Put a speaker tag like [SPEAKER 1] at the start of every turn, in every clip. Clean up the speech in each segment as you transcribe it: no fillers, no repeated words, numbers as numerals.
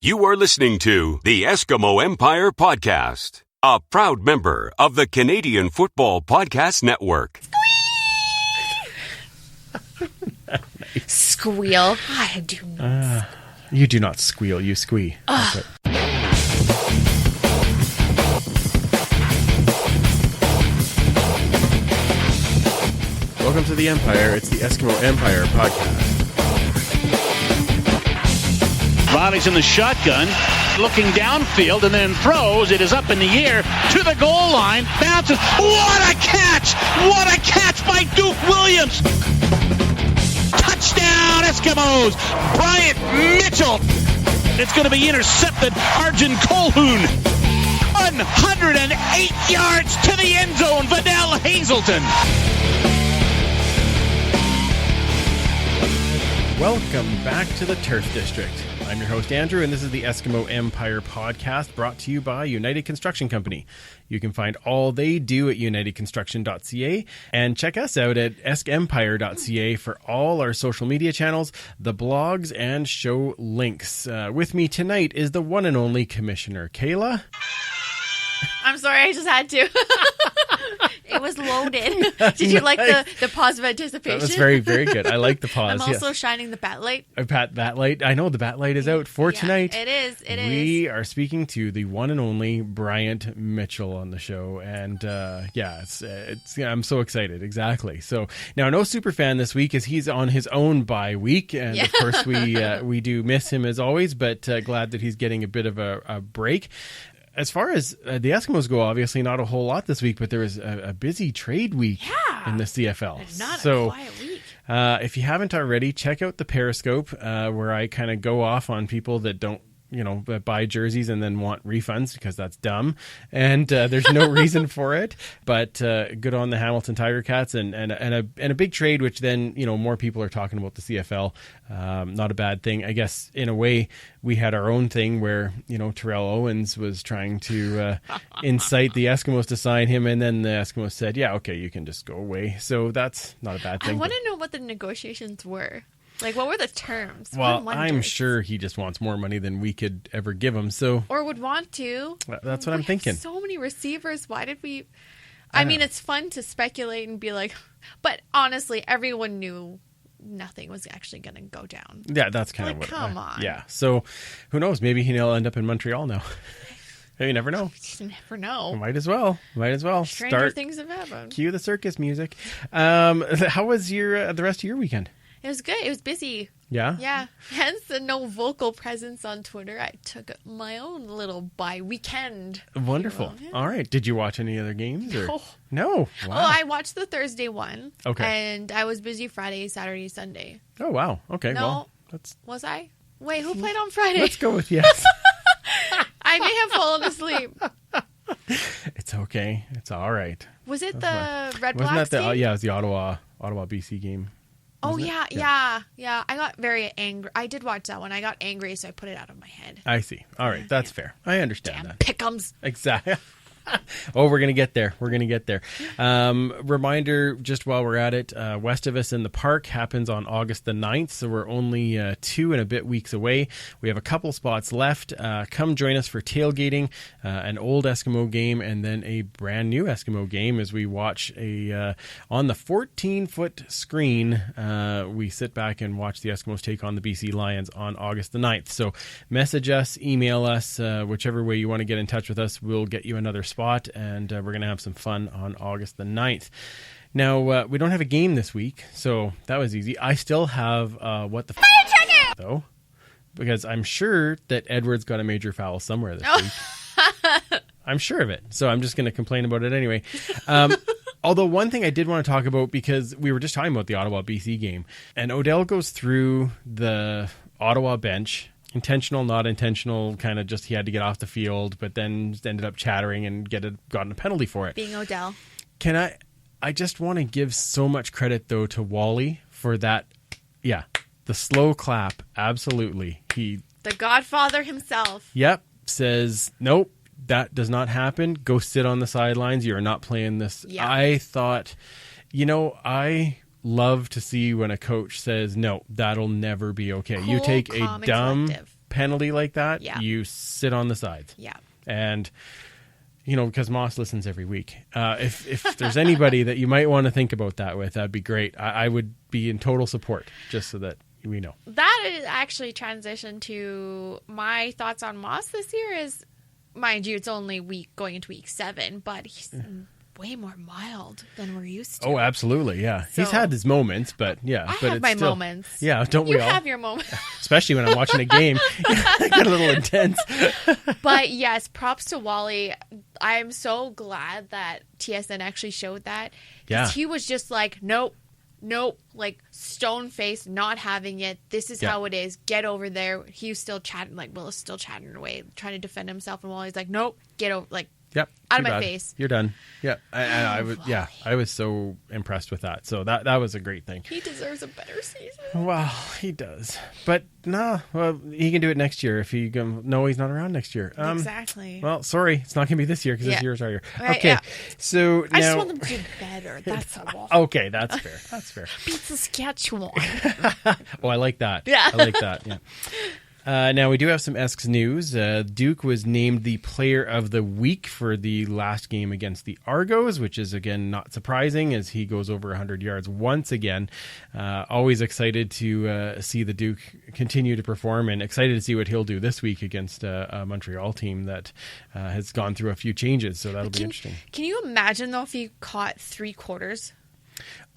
[SPEAKER 1] You are listening to the Eskimo Empire Podcast, a proud member of the Canadian Football Podcast Network.
[SPEAKER 2] Squeal. I do not.
[SPEAKER 3] You do not squeal, you squee. Welcome to the Empire. It's the Eskimo Empire Podcast.
[SPEAKER 4] Riley's in the shotgun, looking downfield, and then throws. It is up in the air to the goal line. Bounces. What a catch! What a catch by Duke Williams! Touchdown, Eskimos! Bryant Mitchell. It's going to be intercepted. Arjun Colhoun. 108 yards to the end zone. Vidal Hazelton.
[SPEAKER 3] Welcome back to the Turf District. I'm your host, Andrew, and this is the Eskimo Empire Podcast, brought to you by United Construction Company. You can find all they do at unitedconstruction.ca, and check us out at eskempire.ca for all our social media channels, the blogs, and show links. With me tonight is the one and only Commissioner Kayla.
[SPEAKER 2] I'm sorry, I just had to. It was loaded. Did you like the pause of anticipation?
[SPEAKER 3] That was very, very good. I like the pause.
[SPEAKER 2] I'm also shining the bat light.
[SPEAKER 3] Bat light. I know the bat light is out for tonight.
[SPEAKER 2] It is.
[SPEAKER 3] We are speaking to the one and only Bryant Mitchell on the show, and I'm so excited. Exactly. So now, no super fan this week as he's on his own bye week, and of course we do miss him as always, but glad that he's getting a bit of a break. As far as the Eskimos go, obviously not a whole lot this week, but there was a busy trade week in the CFL.
[SPEAKER 2] Not a quiet week.
[SPEAKER 3] If you haven't already, check out the Periscope where I kind of go off on people that don't, buy jerseys and then want refunds because that's dumb. And there's no reason for it. But good on the Hamilton Tiger Cats and a big trade, which then, more people are talking about the CFL. Not a bad thing. I guess in a way we had our own thing where, Terrell Owens was trying to incite the Eskimos to sign him. And then the Eskimos said, yeah, okay, you can just go away. So that's not a bad thing.
[SPEAKER 2] I want to know what the negotiations were. Like, what were the terms?
[SPEAKER 3] Well, I'm sure he just wants more money than we could ever give him. So,
[SPEAKER 2] or would want to.
[SPEAKER 3] That's what I'm thinking.
[SPEAKER 2] So many receivers. Why did we? I mean, it's fun to speculate and be like, but honestly, everyone knew nothing was actually going to go down.
[SPEAKER 3] Yeah, that's kind of what.
[SPEAKER 2] Come on.
[SPEAKER 3] Yeah. So, who knows? Maybe he'll end up in Montreal now. You never know.
[SPEAKER 2] You never know.
[SPEAKER 3] Might as well.
[SPEAKER 2] Stranger things have happened.
[SPEAKER 3] Cue the circus music. How was the rest of your weekend?
[SPEAKER 2] It was good. It was busy.
[SPEAKER 3] Yeah?
[SPEAKER 2] Yeah. Hence the no vocal presence on Twitter. I took my own little bye weekend.
[SPEAKER 3] Wonderful. Yeah. All right. Did you watch any other games? Or? No. Wow.
[SPEAKER 2] Oh, I watched the Thursday one.
[SPEAKER 3] Okay.
[SPEAKER 2] And I was busy Friday, Saturday, Sunday.
[SPEAKER 3] Oh, wow. Okay.
[SPEAKER 2] No.
[SPEAKER 3] Well,
[SPEAKER 2] was I? Wait, who played on Friday?
[SPEAKER 3] Let's go with yes.
[SPEAKER 2] I may have fallen asleep.
[SPEAKER 3] It's okay. It's all right.
[SPEAKER 2] Was it the Red Blacks
[SPEAKER 3] game? Wasn't that
[SPEAKER 2] game?
[SPEAKER 3] Yeah, it was the Ottawa BC game.
[SPEAKER 2] Oh, yeah. I got very angry. I did watch that one. I got angry, so I put it out of my head.
[SPEAKER 3] I see. All right. That's fair. I understand that.
[SPEAKER 2] PickEms.
[SPEAKER 3] Exactly. Oh, we're going to get there. Reminder, just while we're at it, West of Us in the Park happens on August the 9th, so we're only 2 and a bit weeks away. We have a couple spots left. Come join us for tailgating, an old Eskimo game, and then a brand new Eskimo game as we watch on the 14-foot screen, we sit back and watch the Eskimos take on the BC Lions on August the 9th. So message us, email us, whichever way you want to get in touch with us, we'll get you another spot, and we're going to have some fun on August the 9th. Now, we don't have a game this week, so that was easy. I still have what the though, because I'm sure that Edwards got a major foul somewhere this week. I'm sure of it, so I'm just going to complain about it anyway. Although one thing I did want to talk about, because we were just talking about the Ottawa BC game, and Odell goes through the Ottawa bench, intentional, not intentional, kind of just he had to get off the field, but then ended up chattering and gotten a penalty for it.
[SPEAKER 2] Being Odell.
[SPEAKER 3] I just want to give so much credit, though, to Wally for that. Yeah, the slow clap. Absolutely. The
[SPEAKER 2] Godfather himself.
[SPEAKER 3] Yep. Says, nope, that does not happen. Go sit on the sidelines. You're not playing this. Yeah. I thought, I love to see when a coach says, no, that'll never be okay.
[SPEAKER 2] Cool,
[SPEAKER 3] you take
[SPEAKER 2] calm,
[SPEAKER 3] a dumb penalty like that,
[SPEAKER 2] Yeah.
[SPEAKER 3] you sit on the sides.
[SPEAKER 2] Yeah.
[SPEAKER 3] And, because Moss listens every week. If there's anybody that you might want to think about that with, that'd be great. I would be in total support, just so that we know.
[SPEAKER 2] That is actually transition to my thoughts on Moss this year is, mind you, it's only going into week 7, but he's way more mild than we're used to.
[SPEAKER 3] Oh, absolutely, yeah.
[SPEAKER 2] So,
[SPEAKER 3] he's had his moments, but yeah.
[SPEAKER 2] I
[SPEAKER 3] but
[SPEAKER 2] have
[SPEAKER 3] it's
[SPEAKER 2] my
[SPEAKER 3] still,
[SPEAKER 2] moments.
[SPEAKER 3] Yeah, don't we
[SPEAKER 2] You
[SPEAKER 3] all?
[SPEAKER 2] have your moments.
[SPEAKER 3] Especially when I'm watching a game. I get a little intense.
[SPEAKER 2] But yes, props to Wally. I'm so glad that TSN actually showed that.
[SPEAKER 3] Yeah.
[SPEAKER 2] He was just like, nope, like stone faced, not having it. This is how it is. Get over there. He was still chatting, like Will is still chatting away, trying to defend himself. And Wally's like, nope, get over, like,
[SPEAKER 3] Yep.
[SPEAKER 2] out of
[SPEAKER 3] too
[SPEAKER 2] my
[SPEAKER 3] bad.
[SPEAKER 2] face.
[SPEAKER 3] You're done. Yeah. I was I was so impressed with that. So that was a great thing.
[SPEAKER 2] He deserves a better season.
[SPEAKER 3] Well, he does. But he can do it next year if he no, he's not around next year.
[SPEAKER 2] Exactly.
[SPEAKER 3] Well, sorry, it's not going to be this year because this year's our year.
[SPEAKER 2] Right,
[SPEAKER 3] okay.
[SPEAKER 2] yeah.
[SPEAKER 3] So
[SPEAKER 2] I
[SPEAKER 3] now
[SPEAKER 2] just want them to do better. That's all.
[SPEAKER 3] Okay, that's fair. That's fair.
[SPEAKER 2] Beat Saskatchewan.
[SPEAKER 3] Oh, I like that.
[SPEAKER 2] Yeah.
[SPEAKER 3] I like that. Yeah. Now, we do have some Esks news. Duke was named the player of the week for the last game against the Argos, which is, again, not surprising as he goes over 100 yards once again. Always excited to see the Duke continue to perform and excited to see what he'll do this week against a Montreal team that has gone through a few changes. So that'll be interesting.
[SPEAKER 2] Can you imagine, though, if he caught 3/4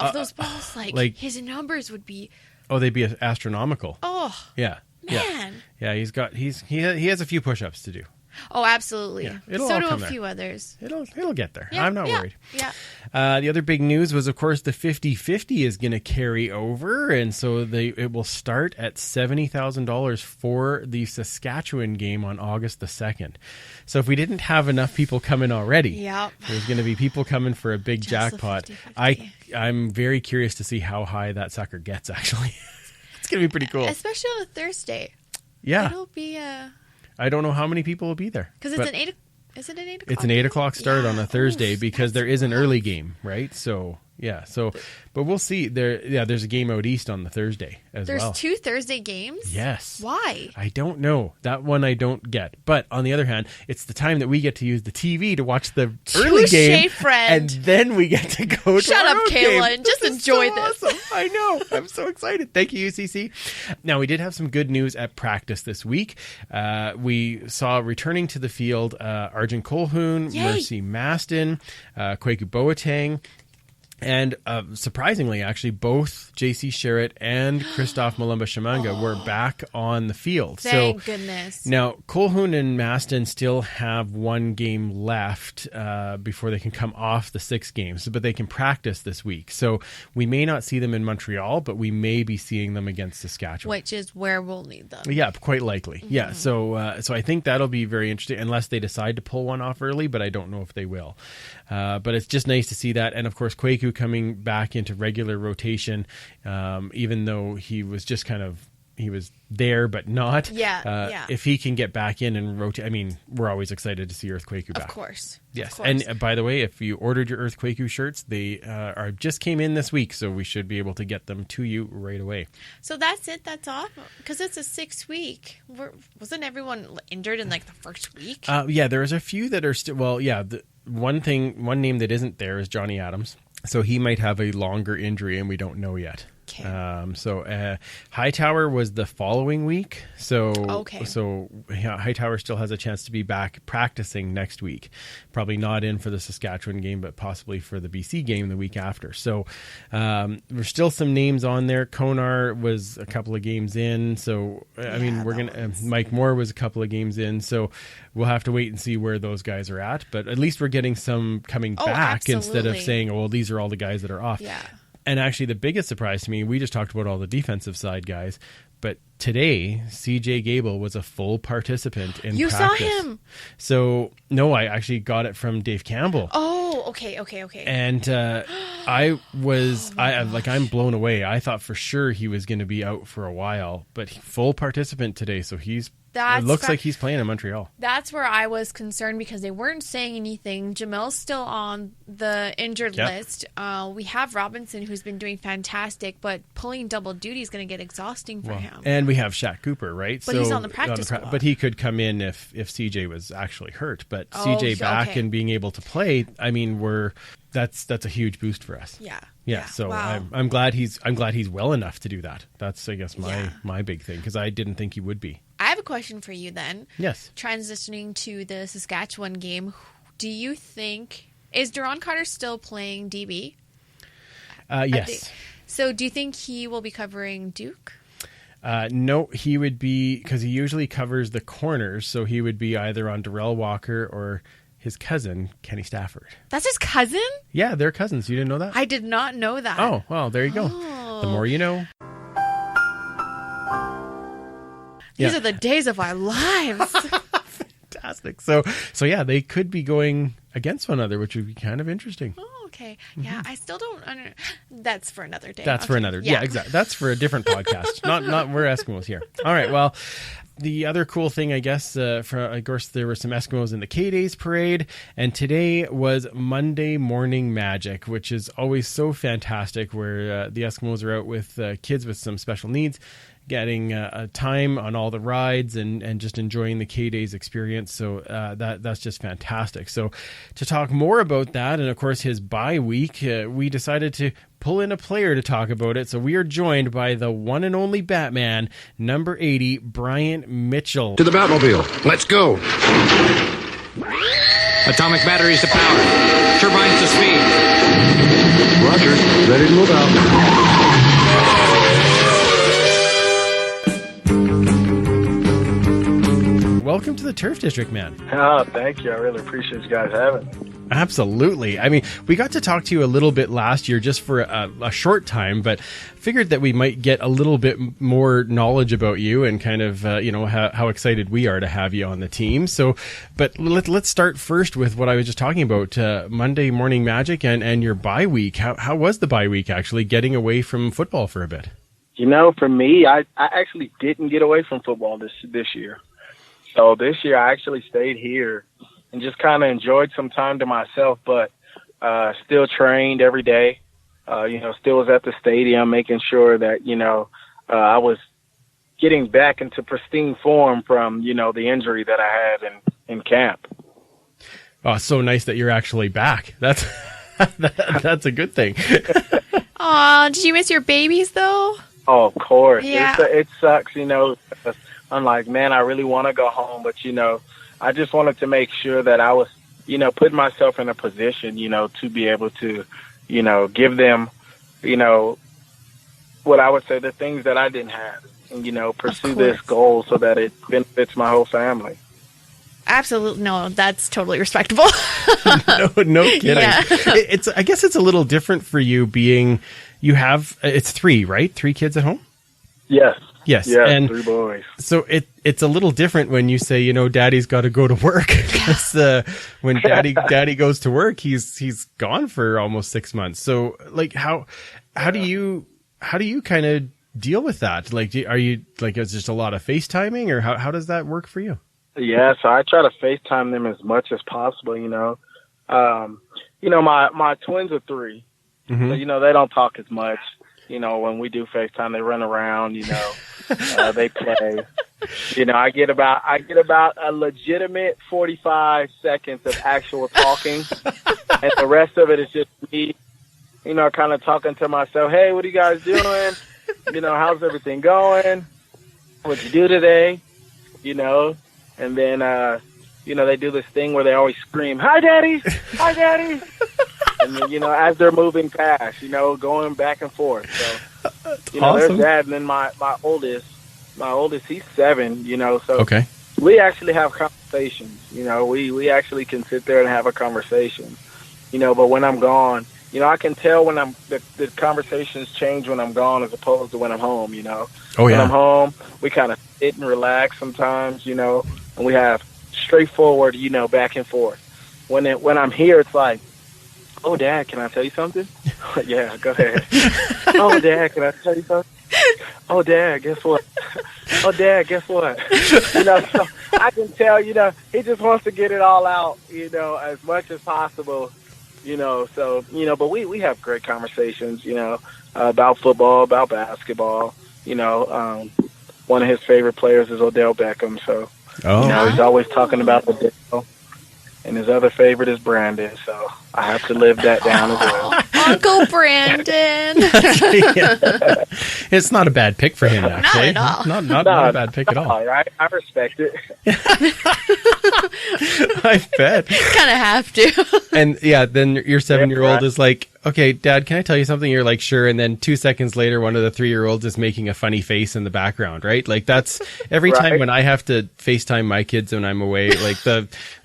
[SPEAKER 2] of those balls? Like, his numbers would be...
[SPEAKER 3] Oh, they'd be astronomical.
[SPEAKER 2] Oh,
[SPEAKER 3] yeah.
[SPEAKER 2] man.
[SPEAKER 3] Yeah, he has a few push-ups to do.
[SPEAKER 2] Oh, absolutely.
[SPEAKER 3] Yeah, it'll
[SPEAKER 2] so
[SPEAKER 3] all
[SPEAKER 2] do a
[SPEAKER 3] come there.
[SPEAKER 2] few others.
[SPEAKER 3] It'll get there.
[SPEAKER 2] Yeah,
[SPEAKER 3] I'm not worried.
[SPEAKER 2] Yeah.
[SPEAKER 3] The other big news was, of course, the 50-50 is going to carry over, and so it will start at $70,000 for the Saskatchewan game on August the 2nd. So if we didn't have enough people coming already, there's going to be people coming for a big jackpot.
[SPEAKER 2] 50-50.
[SPEAKER 3] I'm very curious to see how high that sucker gets, actually. It's going to be pretty cool.
[SPEAKER 2] Especially on a Thursday.
[SPEAKER 3] Yeah.
[SPEAKER 2] It'll be
[SPEAKER 3] I don't know how many people will be there.
[SPEAKER 2] because it's an 8 Is it an 8 o'clock?
[SPEAKER 3] It's an 8 o'clock start on a Thursday
[SPEAKER 2] Oof,
[SPEAKER 3] because there is an early game, right? So, yeah. But we'll see. There's a game out east on the Thursday as well.
[SPEAKER 2] There's 2 Thursday games?
[SPEAKER 3] Yes.
[SPEAKER 2] Why?
[SPEAKER 3] I don't know. That one I don't get. But on the other hand, it's the time that we get to use the TV to watch the early game.
[SPEAKER 2] friend.
[SPEAKER 3] And then we get to go to
[SPEAKER 2] Shut
[SPEAKER 3] our
[SPEAKER 2] up,
[SPEAKER 3] own
[SPEAKER 2] Kayla,
[SPEAKER 3] game.
[SPEAKER 2] and just
[SPEAKER 3] This is
[SPEAKER 2] enjoy
[SPEAKER 3] so
[SPEAKER 2] this.
[SPEAKER 3] awesome. I know. I'm so excited. Thank you, UCC. Now, we did have some good news at practice this week. We saw returning to the field Arjun Colhoun,
[SPEAKER 2] Yay.
[SPEAKER 3] Mercy Maston, Kwaku Boateng, and surprisingly, actually, both J.C. Sherritt and Christoph Malumba-Shamanga were back on the field.
[SPEAKER 2] Thank goodness.
[SPEAKER 3] Now, Colhoun and Maston still have one game left before they can come off the 6 games, but they can practice this week. So we may not see them in Montreal, but we may be seeing them against Saskatchewan.
[SPEAKER 2] Which is where we'll need them.
[SPEAKER 3] Yeah, quite likely. Mm-hmm. Yeah, so I think that'll be very interesting, unless they decide to pull one off early, but I don't know if they will. But it's just nice to see that. And, of course, Kwaku coming back into regular rotation, even though he was just he was there but not.
[SPEAKER 2] Yeah.
[SPEAKER 3] If he can get back in and rotate, I mean, we're always excited to see Earth Kwaku back.
[SPEAKER 2] Of course.
[SPEAKER 3] Yes.
[SPEAKER 2] Of course.
[SPEAKER 3] And by the way, if you ordered your Earth Kwaku shirts, they just came in this week, so we should be able to get them to you right away.
[SPEAKER 2] So that's it? That's all? Because it's a 6-week. Wasn't everyone injured in like the first week?
[SPEAKER 3] Yeah, there's a few that are still, the one name that isn't there is Johnny Adams. So he might have a longer injury, and we don't know yet.
[SPEAKER 2] Okay.
[SPEAKER 3] Hightower was the following week. So Hightower still has a chance to be back practicing next week. Probably not in for the Saskatchewan game, but possibly for the BC game the week after. So there's still some names on there. Konar was a couple of games in. So Mike Moore was a couple of games in. So we'll have to wait and see where those guys are at. But at least we're getting some coming back instead of saying, oh, well, these are all the guys that are off.
[SPEAKER 2] Yeah.
[SPEAKER 3] And actually, the biggest surprise to me, we just talked about all the defensive side guys, but today, CJ Gable was a full participant in practice.
[SPEAKER 2] You saw him?
[SPEAKER 3] So, no, I actually got it from Dave Campbell.
[SPEAKER 2] Oh, okay.
[SPEAKER 3] And I'm blown away. I thought for sure he was going to be out for a while, but full participant today, so he's It looks like he's playing in Montreal.
[SPEAKER 2] That's where I was concerned because they weren't saying anything. Jamel's still on the injured list. We have Robinson, who's been doing fantastic, but pulling double duty is going to get exhausting for him.
[SPEAKER 3] And we have Shaq Cooper, right?
[SPEAKER 2] But he's on the practice squad.
[SPEAKER 3] But he could come in if CJ was actually hurt. But CJ back and being able to play, I mean, that's a huge boost for us. Yeah. So I'm glad he's well enough to do that. That's, I guess, my big thing, because I didn't think he would be.
[SPEAKER 2] I have a question for you then.
[SPEAKER 3] Yes.
[SPEAKER 2] Transitioning to the Saskatchewan game, do you think, is Duron Carter still playing DB?
[SPEAKER 3] Yes.
[SPEAKER 2] So do you think he will be covering Duke?
[SPEAKER 3] No, he would be, because he usually covers the corners, so he would be either on Darrell Walker or his cousin, Kenny Stafford.
[SPEAKER 2] That's his cousin?
[SPEAKER 3] Yeah, they're cousins. You didn't know that?
[SPEAKER 2] I did not know that.
[SPEAKER 3] Oh, well, there you go. The more you know.
[SPEAKER 2] These are the days of our lives.
[SPEAKER 3] Fantastic. So yeah, they could be going against one another, which would be kind of interesting.
[SPEAKER 2] Oh, okay. Yeah, I still don't That's for another day.
[SPEAKER 3] That's for another. Yeah, exactly. That's for a different podcast. Not we're Eskimos here. All right. Well, the other cool thing, I guess, of course, there were some Eskimos in the K-Days parade, and today was Monday Morning Magic, which is always so fantastic, where the Eskimos are out with kids with some special needs, getting a time on all the rides and just enjoying the K-Days experience. So that's just fantastic. So to talk more about that, and of course his bye week, we decided to pull in a player to talk about it. So we are joined by the one and only Batman, number 80, Bryant Mitchell.
[SPEAKER 5] To the Batmobile. Let's go. Atomic batteries to power. Turbines to speed.
[SPEAKER 6] Roger. Ready to move out.
[SPEAKER 3] Welcome to the Turf District, man.
[SPEAKER 7] Oh, thank you. I really appreciate you guys having me.
[SPEAKER 3] Absolutely. I mean, we got to talk to you a little bit last year just for a short time, but figured that we might get a little bit more knowledge about you and kind of, how excited we are to have you on the team. So, but let's start first with what I was just talking about, Monday Morning Magic and your bye week. How was the bye week, actually, getting away from football for a bit?
[SPEAKER 7] For me, I actually didn't get away from football this year. So this year I actually stayed here and just kind of enjoyed some time to myself, but still trained every day. Still was at the stadium, making sure that, I was getting back into pristine form from, the injury that I had in camp.
[SPEAKER 3] Oh, so nice that you're actually back. That's that's a good thing.
[SPEAKER 2] Aw, did you miss your babies though?
[SPEAKER 7] Oh, of course.
[SPEAKER 2] Yeah.
[SPEAKER 7] It sucks, I'm like, man, I really want to go home, but, I just wanted to make sure that I was, putting myself in a position, to be able to, give them, what I would say, the things that I didn't have, and, pursue this goal so that it benefits my whole family.
[SPEAKER 2] Absolutely. No, that's totally respectable.
[SPEAKER 3] No kidding.
[SPEAKER 2] Yeah.
[SPEAKER 3] I guess it's a little different for you it's 3, right? 3 kids at home?
[SPEAKER 7] Yes.
[SPEAKER 3] Yes.
[SPEAKER 7] Yeah,
[SPEAKER 3] and
[SPEAKER 7] 3 boys.
[SPEAKER 3] So it's a little different when you say, Daddy's got to go to work. Because when daddy goes to work, he's gone for almost 6 months. So like, how do you kind of deal with that? Like, are you like, it's just a lot of FaceTiming, or how does that work for you?
[SPEAKER 7] Yeah. So I try to FaceTime them as much as possible, my twins are 3,
[SPEAKER 3] Mm-hmm.
[SPEAKER 7] so, they don't talk as much. When we do FaceTime, they run around, they play. I get about a legitimate 45 seconds of actual talking, and the rest of it is just me, kind of talking to myself. Hey, what are you guys doing? How's everything going? What'd you do today? And then, they do this thing where they always scream, "Hi, Daddy! Hi, Daddy!" And then, as they're moving past, going back and forth. So,
[SPEAKER 3] awesome.
[SPEAKER 7] There's that. And then my oldest, he's 7, so
[SPEAKER 3] okay.
[SPEAKER 7] We actually have conversations. We actually can sit there and have a conversation, but when I'm gone, I can tell when the conversations change when I'm gone as opposed to when I'm home,
[SPEAKER 3] Oh,
[SPEAKER 7] when
[SPEAKER 3] yeah.
[SPEAKER 7] I'm home, we kind of sit and relax sometimes, and we have straightforward, back and forth. When I'm here, it's like, "Oh, Dad, can I tell you something?" "Yeah, go ahead." "Oh, Dad, can I tell you something?" "Oh, Dad, guess what?" oh, Dad, guess what? So I can tell, he just wants to get it all out, as much as possible, so, but we have great conversations, about football, about basketball, one of his favorite players is Odell Beckham, so, he's always talking about Odell. And his other favorite is Brandon, so I have to live that down as well.
[SPEAKER 2] Uncle Brandon.
[SPEAKER 3] It's not a bad pick for him, actually.
[SPEAKER 2] Not at all.
[SPEAKER 3] Not a bad pick at all.
[SPEAKER 7] All right, I respect it.
[SPEAKER 3] I bet.
[SPEAKER 2] Kind of have to.
[SPEAKER 3] And then your 7-year-old is like, okay, Dad, can I tell you something? You're like, sure. And then 2 seconds later, one of the 3-year-olds is making a funny face in the background, right? Like that's every time when I have to FaceTime my kids when I'm away, like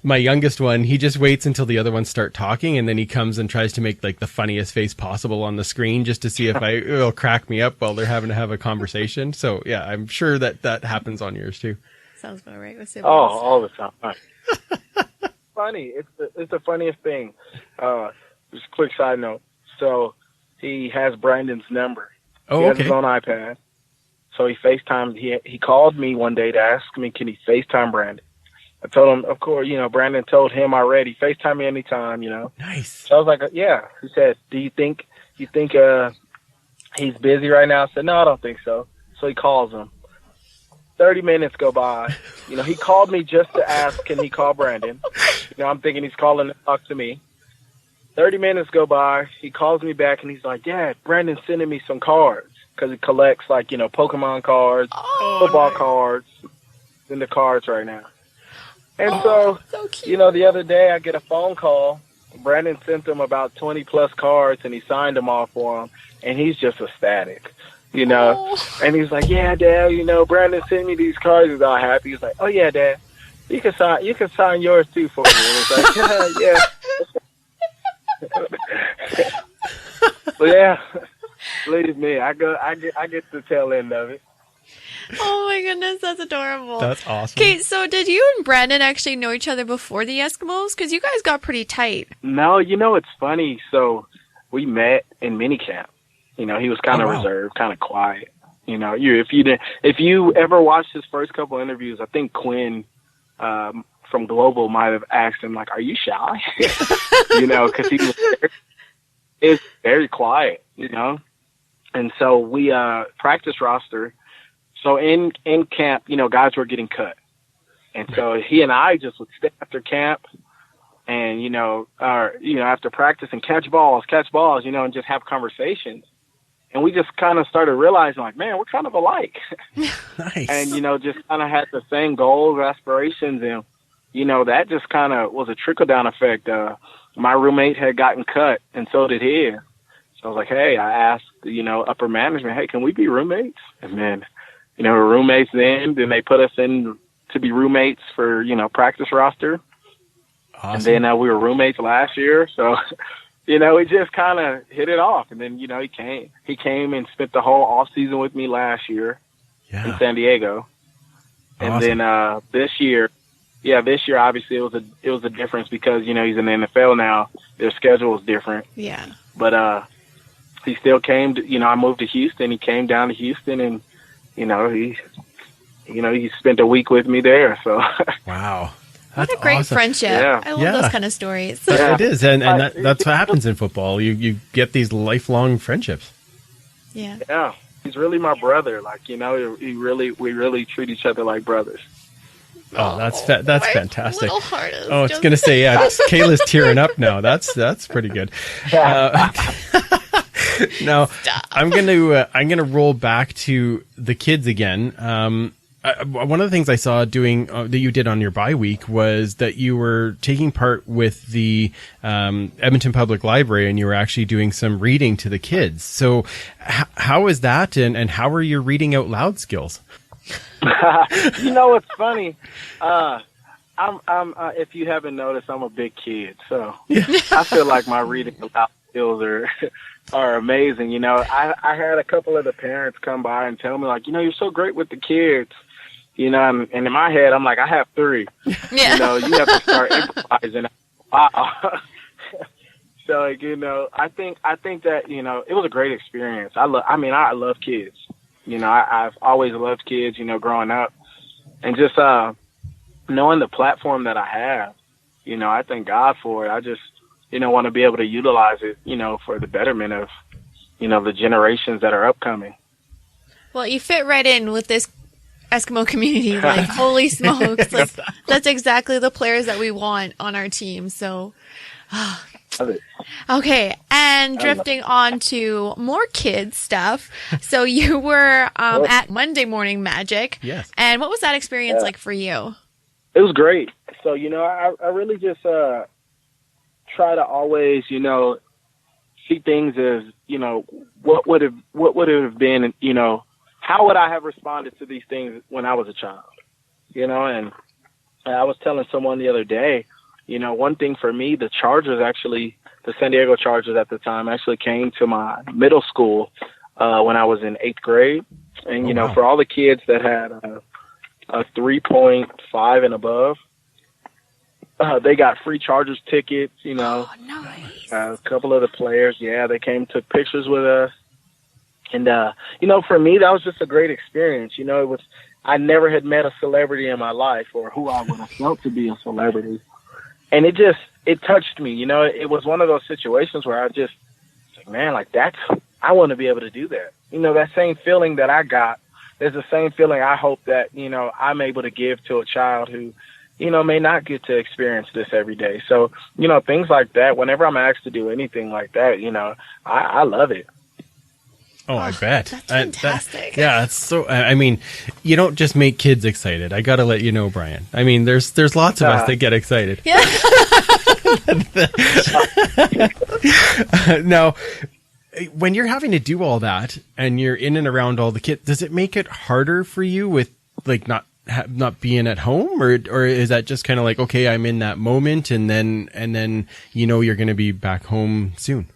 [SPEAKER 3] my youngest one, he just waits until the other ones start talking. And then he comes and tries to make like the funniest face possible on the screen just to see if it'll crack me up while they're having to have a conversation. So yeah, I'm sure that happens on yours too.
[SPEAKER 2] Sounds about right with siblings.
[SPEAKER 7] Oh, all the time. Funny. It's the funniest thing. Just a quick side note. So he has Brandon's number.
[SPEAKER 3] Oh,
[SPEAKER 7] he has
[SPEAKER 3] okay.
[SPEAKER 7] his own iPad. So he FaceTimed. He called me one day to ask me, can he FaceTime Brandon? I told him, of course, Brandon told him already, FaceTime me anytime,
[SPEAKER 3] Nice.
[SPEAKER 7] So I was like, yeah. He said, do you think he's busy right now? I said, no, I don't think so. So he calls him. 30 minutes go by. He called me just to ask, can he call Brandon? I'm thinking he's calling to talk to me. 30 minutes go by. He calls me back and he's like, Dad, Brandon's sending me some cards because he collects like, Pokemon cards, football cards, in the cards right now. And so cute. The other day I get a phone call. Brandon sent him about 20 plus cards and he signed them all for him. And he's just ecstatic, And he's like, yeah, Dad, Brandon sent me these cards. He's all happy. He's like, oh yeah, Dad, you can sign yours too for me. And it's like, yeah. But yeah, believe me, I get the tail end of it.
[SPEAKER 2] Oh my goodness, that's adorable.
[SPEAKER 3] That's awesome.
[SPEAKER 2] Okay, so did you and Brandon actually know each other before the Eskimos? Because you guys got pretty tight.
[SPEAKER 7] No, it's funny. So we met in minicamp. He was kind of reserved, kind of quiet. If you ever watched his first couple interviews, I think Quinn from Global might have asked him, like, are you shy? Because he was very quiet, And so we practice roster. So in camp, guys were getting cut. And so he and I just would stay after camp and, after practice and catch balls, and just have conversations. And we just kind of started realizing, like, man, we're kind of alike.
[SPEAKER 3] Nice.
[SPEAKER 7] And, just kind of had the same goals, aspirations, and, that just kind of was a trickle-down effect. My roommate had gotten cut, and so did his. So I was like, hey, I asked, upper management, hey, can we be roommates? And then, we're roommates then they put us in to be roommates for, practice roster.
[SPEAKER 3] Awesome.
[SPEAKER 7] And then we were roommates last year. So, we just kind of hit it off. And then, he came and spent the whole off season with me last year in San Diego. And
[SPEAKER 3] awesome.
[SPEAKER 7] then this year, obviously it was a difference because, he's in the NFL now. Their schedule is different.
[SPEAKER 2] Yeah.
[SPEAKER 7] But he still came to, I moved to Houston. He came down to Houston and, he spent a week with me there. So
[SPEAKER 3] wow.
[SPEAKER 2] What a great friendship.
[SPEAKER 7] Yeah.
[SPEAKER 2] I love those kind of stories.
[SPEAKER 3] Yeah. It is. And that's what happens in football. You get these lifelong friendships.
[SPEAKER 2] Yeah.
[SPEAKER 7] Yeah. He's really my brother. Like, we really treat each other like brothers.
[SPEAKER 3] Oh, that's fantastic.
[SPEAKER 2] Little heart is
[SPEAKER 3] I was going to say, Kayla's tearing up now. That's pretty good. Now, I'm gonna roll back to the kids again. One of the things I saw doing that you did on your bye week was that you were taking part with the Edmonton Public Library, and you were actually doing some reading to the kids. So, how is that, and how are your reading out loud skills?
[SPEAKER 7] It's funny. I'm if you haven't noticed, I'm a big kid, so I feel like my reading aloud skills are amazing. I had a couple of the parents come by and tell me, like, you're so great with the kids. And in my head, I'm like, I have 3.
[SPEAKER 2] Yeah.
[SPEAKER 7] You have to start improvising. Wow. So, I think that, it was a great experience. I love kids. You know, I've always loved kids, you know, growing up. And just knowing the platform that I have, you know, I thank God for it. I just, you know, want to be able to utilize it, you know, for the betterment of, you know, the generations that are upcoming.
[SPEAKER 2] Well, you fit right in with this Eskimo community. Like, holy smokes. Like, that's exactly the players that we want on our team. So,
[SPEAKER 7] Love it.
[SPEAKER 2] okay. And drifting on to more kids stuff. So you were at Monday Morning Magic.
[SPEAKER 3] Yes.
[SPEAKER 2] And what was that experience like for you?
[SPEAKER 7] It was great. So, you know, I really just try to always, you know, see things as, you know, what would it have been, you know, how would I have responded to these things when I was a child, you know? And I was telling someone the other day, you know, one thing for me, the San Diego Chargers at the time actually came to my middle school when I was in 8th grade. And, you know, for all the kids that had a 3.5 and above, they got free Chargers tickets, you know.
[SPEAKER 2] Oh, nice.
[SPEAKER 7] A couple of the players, they came, took pictures with us. And, you know, for me, that was just a great experience. You know, I never had met a celebrity in my life or who I would have felt to be a celebrity. And it touched me. You know, it was one of those situations where I just, like, man, like I want to be able to do that. You know, that same feeling that I got is the same feeling I hope that, you know, I'm able to give to a child who, you know, may not get to experience this every day. So, you know, things like that, whenever I'm asked to do anything like that, you know, I love it.
[SPEAKER 3] Oh, I bet.
[SPEAKER 2] That's fantastic.
[SPEAKER 3] It's so, I mean, you don't just make kids excited. I got to let you know, Brian. I mean, there's lots of us that get excited.
[SPEAKER 2] Yeah.
[SPEAKER 3] Now, when you're having to do all that and you're in and around all the kids, does it make it harder for you with, like, not being at home, or is that just kind of like, okay, I'm in that moment, and then you know you're going to be back home soon?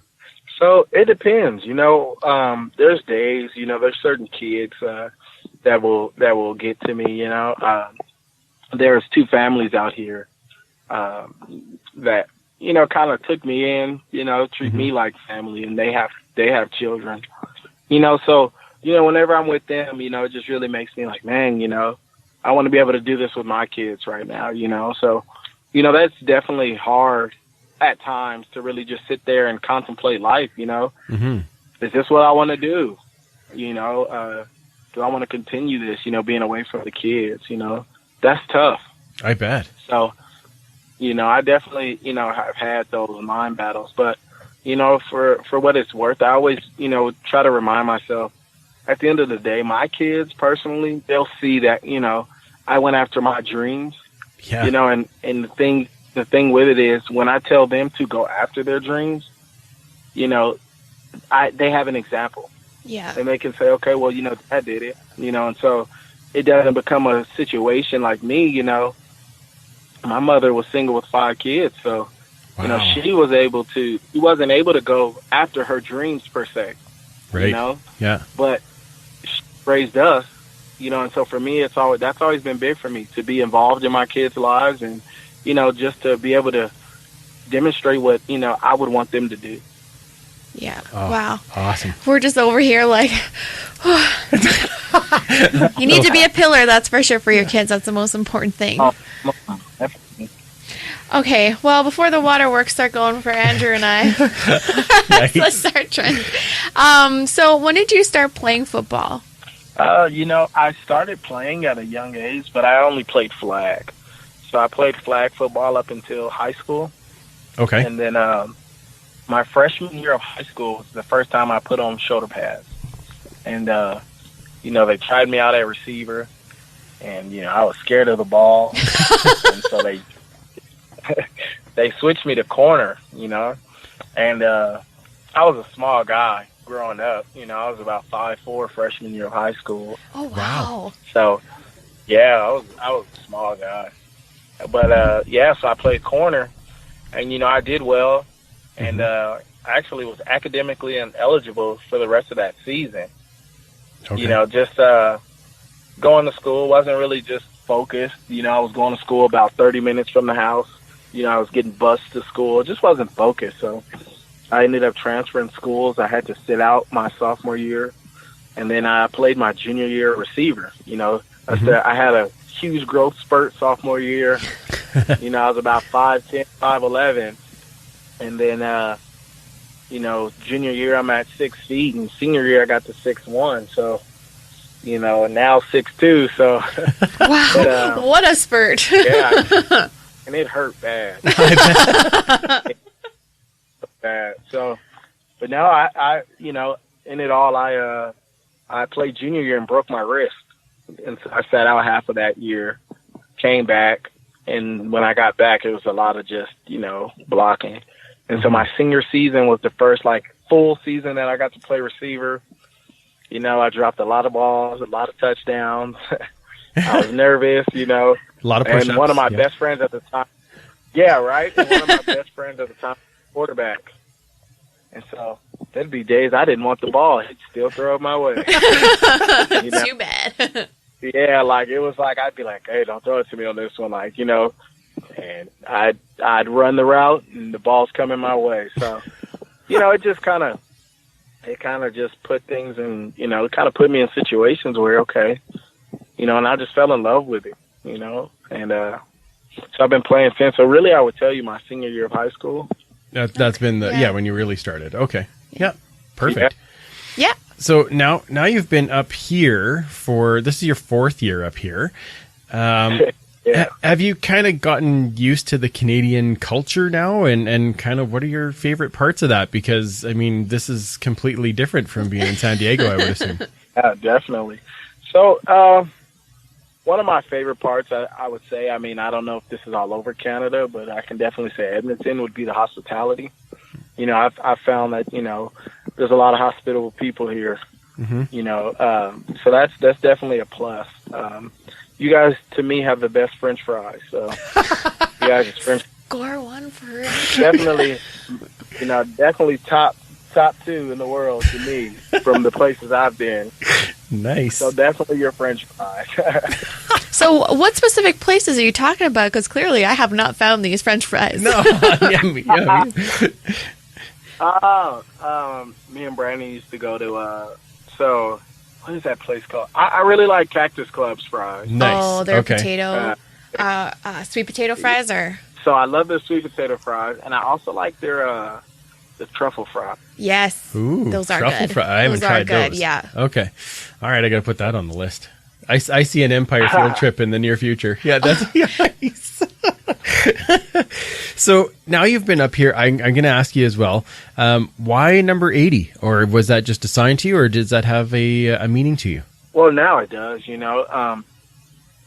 [SPEAKER 7] So it depends, you know. There's days, you know, there's certain kids that will get to me, you know. There's 2 families out here that, you know, kind of took me in, you know, treat me like family, and they have children, you know. So, you know, whenever I'm with them, you know, it just really makes me like, man, you know, I want to be able to do this with my kids right now, you know. So, you know, that's definitely hard at times to really just sit there and contemplate life, you know. Is this what I want to do? You know, do I want to continue this, you know, being away from the kids, you know? That's tough.
[SPEAKER 3] I bet.
[SPEAKER 7] So, you know, I definitely, you know, have had those mind battles. But, you know, for what it's worth, I always, you know, try to remind myself, at the end of the day, my kids personally, they'll see that, you know, I went after my dreams, you know, and the thing with it is, when I tell them to go after their dreams, you know, they have an example.
[SPEAKER 2] Yeah.
[SPEAKER 7] And they can say, okay, well, you know, Dad did it, you know, and so it doesn't become a situation like me, you know. My mother was single with 5 kids, so, you know, she wasn't able to go after her dreams per se,
[SPEAKER 3] right?
[SPEAKER 7] You know?
[SPEAKER 3] Yeah.
[SPEAKER 7] But she raised us, you know, and so for me, that's always been big for me, to be involved in my kids' lives and, you know, just to be able to demonstrate what, you know, I would want them to do.
[SPEAKER 2] Yeah. Wow.
[SPEAKER 3] Awesome.
[SPEAKER 2] We're just over here like, you need to be a pillar, that's for sure, for your kids. That's the most important thing.
[SPEAKER 7] Definitely.
[SPEAKER 2] Okay. Well, before the waterworks start going for Andrew and I, let's start trending. So when did you start playing football?
[SPEAKER 7] You know, I started playing at a young age, but I only played flag. So I played flag football up until high school.
[SPEAKER 3] Okay.
[SPEAKER 7] And then my freshman year of high school was the first time I put on shoulder pads. And, you know, they tried me out at receiver. And, you know, I was scared of the ball. And so they switched me to corner, you know. And I was a small guy growing up. You know, I was about 5'4" freshman year of high school.
[SPEAKER 2] Oh, wow.
[SPEAKER 7] So, yeah, I was a small guy. But, so I played corner, and, you know, I did well, and I actually was academically ineligible for the rest of that season. Okay. You know, just going to school wasn't really just focused. You know, I was going to school about 30 minutes from the house. You know, I was getting bused to school. It just wasn't focused, so I ended up transferring schools. I had to sit out my sophomore year, And then I played my junior year receiver. You know, I had a huge growth spurt sophomore year. You know, I was about 5'10", 5'11". And then, you know, junior year I'm at 6 feet, and senior year I got to 6'1". So, you know, and now 6'2". So,
[SPEAKER 2] wow, but, what a spurt!
[SPEAKER 7] Yeah, and it hurt bad. Bad. So, but now I, you know, in it all, I played junior year and broke my wrist, and so I sat out half of that year, came back, and when I got back, it was a lot of just, you know, blocking. And so my senior season was the first, like, full season that I got to play receiver. You know, I dropped a lot of balls, a lot of touchdowns. I was nervous, you know.
[SPEAKER 3] A lot of push-ups.
[SPEAKER 7] And one of my best friends at the time, yeah, right? And one of my best friends at the time, quarterback. And so there'd be days I didn't want the ball. He'd still throw it my way.
[SPEAKER 2] You know? Too bad.
[SPEAKER 7] Yeah, like, it was like, I'd be like, hey, don't throw it to me on this one. Like, you know, and I'd run the route and the ball's coming my way. So, you know, it kind of just put things in, you know, it kind of put me in situations where, okay, you know, and I just fell in love with it, you know, and so I've been playing since. So really, I would tell you my senior year of high school.
[SPEAKER 3] That's been the when you really started. Okay, yeah, perfect.
[SPEAKER 2] Yeah.
[SPEAKER 3] So now you've been up here this is your 4th year up here.
[SPEAKER 7] Yeah.
[SPEAKER 3] Have you kind of gotten used to the Canadian culture now, and kind of what are your favorite parts of that? Because I mean, this is completely different from being in San Diego, I would assume.
[SPEAKER 7] Yeah, definitely. So, one of my favorite parts, I would say, I mean, I don't know if this is all over Canada, but I can definitely say Edmonton would be the hospitality. You know, I've found that, you know, there's a lot of hospitable people here, you know, so that's definitely a plus. You guys, to me, have the best French fries. So, you guys, it's French.
[SPEAKER 2] Score one for
[SPEAKER 7] definitely, you know, definitely top 2 in the world to me from the places I've been.
[SPEAKER 3] Nice.
[SPEAKER 7] So definitely your French fries.
[SPEAKER 2] So what specific places are you talking about? Because clearly I have not found these French fries.
[SPEAKER 3] No.
[SPEAKER 7] Me and Brandon used to go to, so what is that place called? I really like Cactus Club's fries.
[SPEAKER 3] Nice.
[SPEAKER 2] Oh, their potato, sweet potato fries are.
[SPEAKER 7] So I love their sweet potato fries, and I also like their, the truffle fries.
[SPEAKER 2] Yes.
[SPEAKER 3] Ooh,
[SPEAKER 2] those are
[SPEAKER 3] truffle
[SPEAKER 2] good.
[SPEAKER 3] I haven't tried those.
[SPEAKER 2] Yeah.
[SPEAKER 3] Okay. All right, I got to put that on the list. I see an Empire field trip in the near future. Yeah, that's nice. So now you've been up here. I'm going to ask you as well. Why number 80? Or was that just assigned to you, or does that have a meaning to you?
[SPEAKER 7] Well, now it does. You know,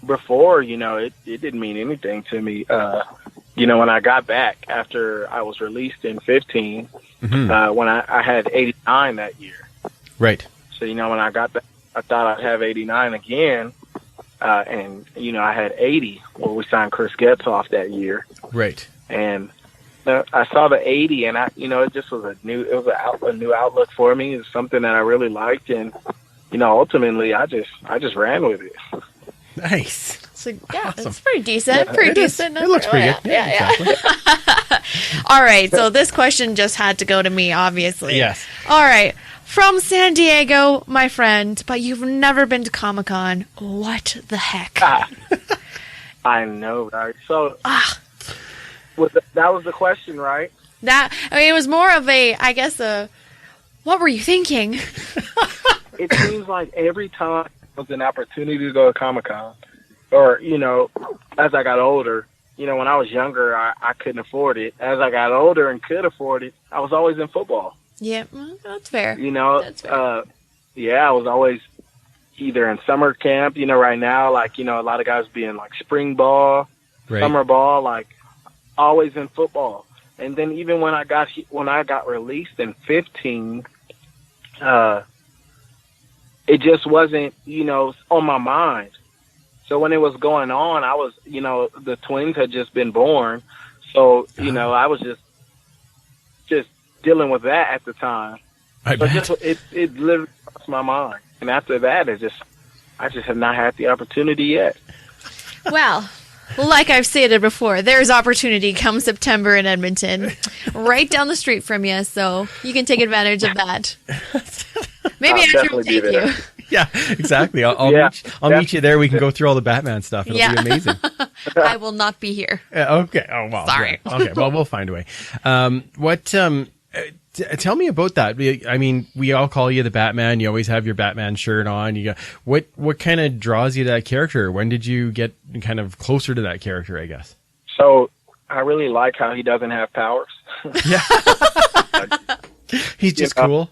[SPEAKER 7] before, you know, it didn't mean anything to me. You know, when I got back after I was released in 15, when I had 89 that year.
[SPEAKER 3] Right.
[SPEAKER 7] So, you know, when I got back, I thought I'd have 89 again. And, you know, I had 80 when we signed Chris Getzoff that year.
[SPEAKER 3] Right.
[SPEAKER 7] And I saw the 80, and you know, it just was a new outlook for me. It was something that I really liked. And, you know, ultimately I just ran with it.
[SPEAKER 3] Nice.
[SPEAKER 2] So, yeah, awesome. It's pretty decent. Pretty decent.
[SPEAKER 3] It looks pretty good.
[SPEAKER 2] Yeah. Exactly. All right. So this question just had to go to me, obviously.
[SPEAKER 3] Yes.
[SPEAKER 2] All right. From San Diego, my friend, but you've never been to Comic-Con. What the heck?
[SPEAKER 7] I know, right? So that was the question, right?
[SPEAKER 2] It was more of I guess, what were you thinking?
[SPEAKER 7] It seems like every time there was an opportunity to go to Comic-Con, or, you know, as I got older, you know, when I was younger, I couldn't afford it. As I got older and could afford it, I was always in football.
[SPEAKER 2] Yeah, that's fair.
[SPEAKER 7] You know,
[SPEAKER 2] that's fair.
[SPEAKER 7] I was always either in summer camp, you know, right now, like, you know, a lot of guys being like spring ball, right, summer ball, like always in football. And then even when I got released in 15, it just wasn't, you know, on my mind. So when it was going on, I was, you know, the twins had just been born. So, you know, I was just dealing with that at the time. It literally crossed my mind. And after that, I just have not had the opportunity yet.
[SPEAKER 2] Well, like I've stated before, there's opportunity come September in Edmonton, right down the street from you, so you can take advantage of that. Maybe
[SPEAKER 7] I'll
[SPEAKER 2] Andrew will
[SPEAKER 7] definitely be
[SPEAKER 2] take
[SPEAKER 7] there.
[SPEAKER 2] you.
[SPEAKER 3] Yeah, exactly. I'll meet you there. We can go through all the Batman stuff. It'll be amazing.
[SPEAKER 2] I will not be here.
[SPEAKER 3] Okay. Oh, well.
[SPEAKER 2] Sorry.
[SPEAKER 3] Yeah. Okay. Well, we'll find a way. Tell me about that. I mean, we all call you the Batman. You always have your Batman shirt on. You got what kind of draws you to that character? When did you get kind of closer to that character, I guess?
[SPEAKER 7] So I really like how he doesn't have powers.
[SPEAKER 3] Yeah. He's just cool.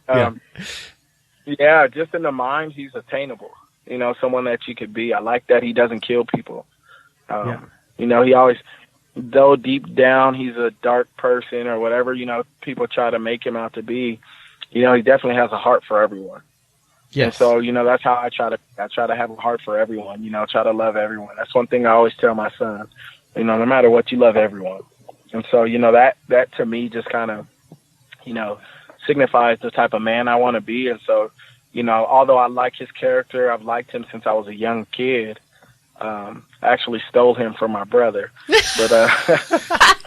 [SPEAKER 7] Yeah, just in the mind, he's attainable. Someone that you could be. I like that he doesn't kill people. He always, though deep down he's a dark person or whatever, people try to make him out to be, he definitely has a heart for everyone.
[SPEAKER 3] Yes.
[SPEAKER 7] And so, that's how I try to have a heart for everyone, try to love everyone. That's one thing I always tell my son, no matter what, you love everyone. And so, that to me just kind of, signifies the type of man I want to be. And so, although I like his character, I've liked him since I was a young kid. I actually stole him from my brother, but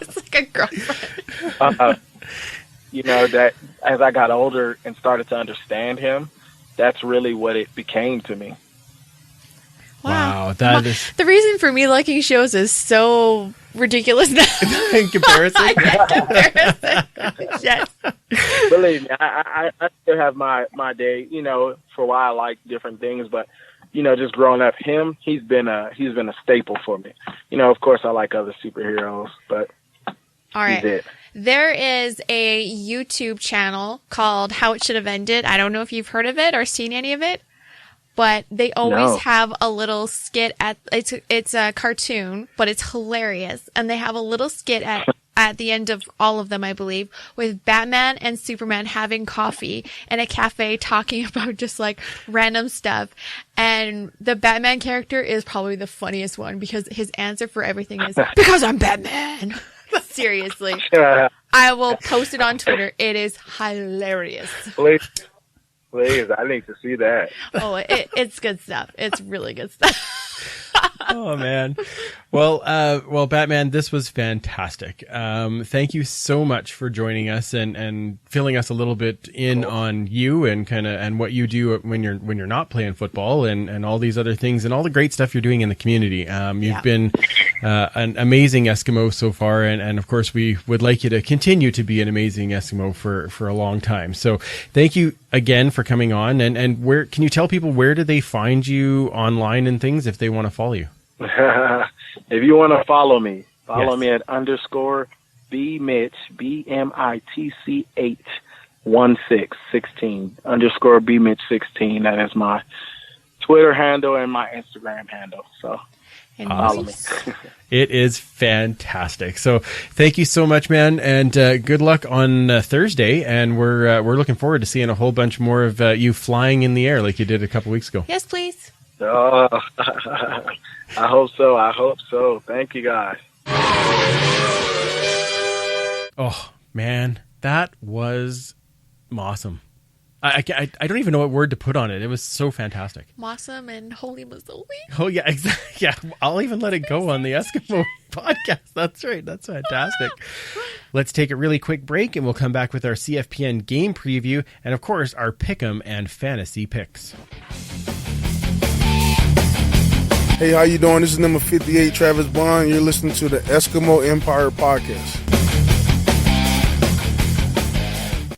[SPEAKER 2] it's like a girlfriend.
[SPEAKER 7] That as I got older and started to understand him, that's really what it became to me.
[SPEAKER 3] Wow, that is
[SPEAKER 2] the reason for me liking shows is so ridiculous now.
[SPEAKER 3] in comparison.
[SPEAKER 2] Yes.
[SPEAKER 7] Believe me, I still have my day. For why I like different things, but just growing up, he's been a staple for me. Of course, I like other superheroes, but
[SPEAKER 2] all right.
[SPEAKER 7] He's it.
[SPEAKER 2] There is a YouTube channel called How It Should Have Ended. I don't know if you've heard of it or seen any of it, but they always have a little skit it's a cartoon, but it's hilarious. And they have a little skit at the end of all of them, I believe, with Batman and Superman having coffee in a cafe talking about just like random stuff. And the Batman character is probably the funniest one because his answer for everything is, because I'm Batman. Seriously. I will post it on Twitter. It is hilarious.
[SPEAKER 7] Please, I need to see that.
[SPEAKER 2] Oh, it's good stuff. It's really good stuff.
[SPEAKER 3] Oh man. Well, Batman, this was fantastic. Thank you so much for joining us and filling us a little bit in on you and what you do when you're not playing football and all these other things and all the great stuff you're doing in the community. You've been an amazing Eskimo so far, and of course we would like you to continue to be an amazing Eskimo for a long time. So thank you again for coming on. And where can you tell people, where do they find you online and things if they want to follow you?
[SPEAKER 7] If you want to follow me at _BMitch, BMITC 16 _BMitch16. That is my Twitter handle and my Instagram handle. So follow me.
[SPEAKER 3] It is fantastic. So thank you so much, man, and good luck on Thursday. And we're looking forward to seeing a whole bunch more of you flying in the air like you did a couple weeks ago.
[SPEAKER 2] Yes, please.
[SPEAKER 7] Oh, I hope so. Thank you, guys.
[SPEAKER 3] Oh, man, that was awesome. I don't even know what word to put on it. It was so fantastic.
[SPEAKER 2] Awesome and holy mazzoli.
[SPEAKER 3] Oh, yeah, exactly. Yeah, I'll even let it go on the Eskimo podcast. That's right. That's fantastic. Let's take a really quick break, and we'll come back with our CFPN game preview and, of course, our pick'em and fantasy picks.
[SPEAKER 8] Hey, how you doing? This is number 58, Travis Bond. You're listening to the Eskimo Empire Podcast.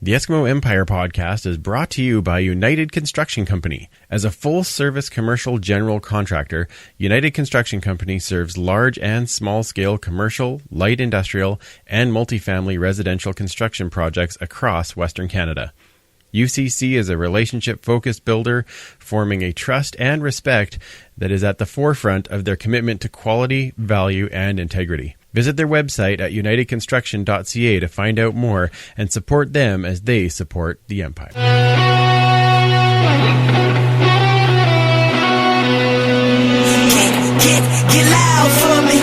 [SPEAKER 3] The Eskimo Empire Podcast is brought to you by United Construction Company. As a full-service commercial general contractor, United Construction Company serves large and small-scale commercial, light industrial, and multifamily residential construction projects across Western Canada. UCC is a relationship-focused builder, forming a trust and respect that is at the forefront of their commitment to quality, value, and integrity. Visit their website at unitedconstruction.ca to find out more and support them as they support the Empire.
[SPEAKER 9] Get loud for me.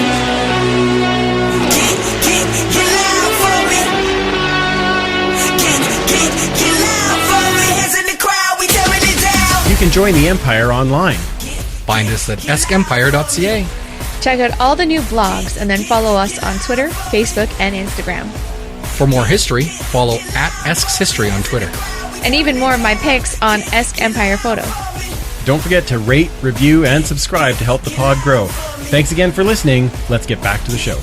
[SPEAKER 9] Get loud for me. Get loud for me. Hands in the crowd, we tearing it down.
[SPEAKER 3] You can join the Empire online.
[SPEAKER 10] Find us at eskempire.ca.
[SPEAKER 2] Check out all the new blogs and then follow us on Twitter, Facebook, and Instagram.
[SPEAKER 10] For more history, follow @EsksHistory on Twitter.
[SPEAKER 2] and even more of my picks on Esk Empire Photo.
[SPEAKER 3] Don't forget to rate, review, and subscribe to help the pod grow. Thanks again for listening. Let's get back to the show.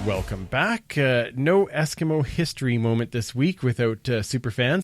[SPEAKER 3] Welcome back. No Eskimo history moment this week without superfans.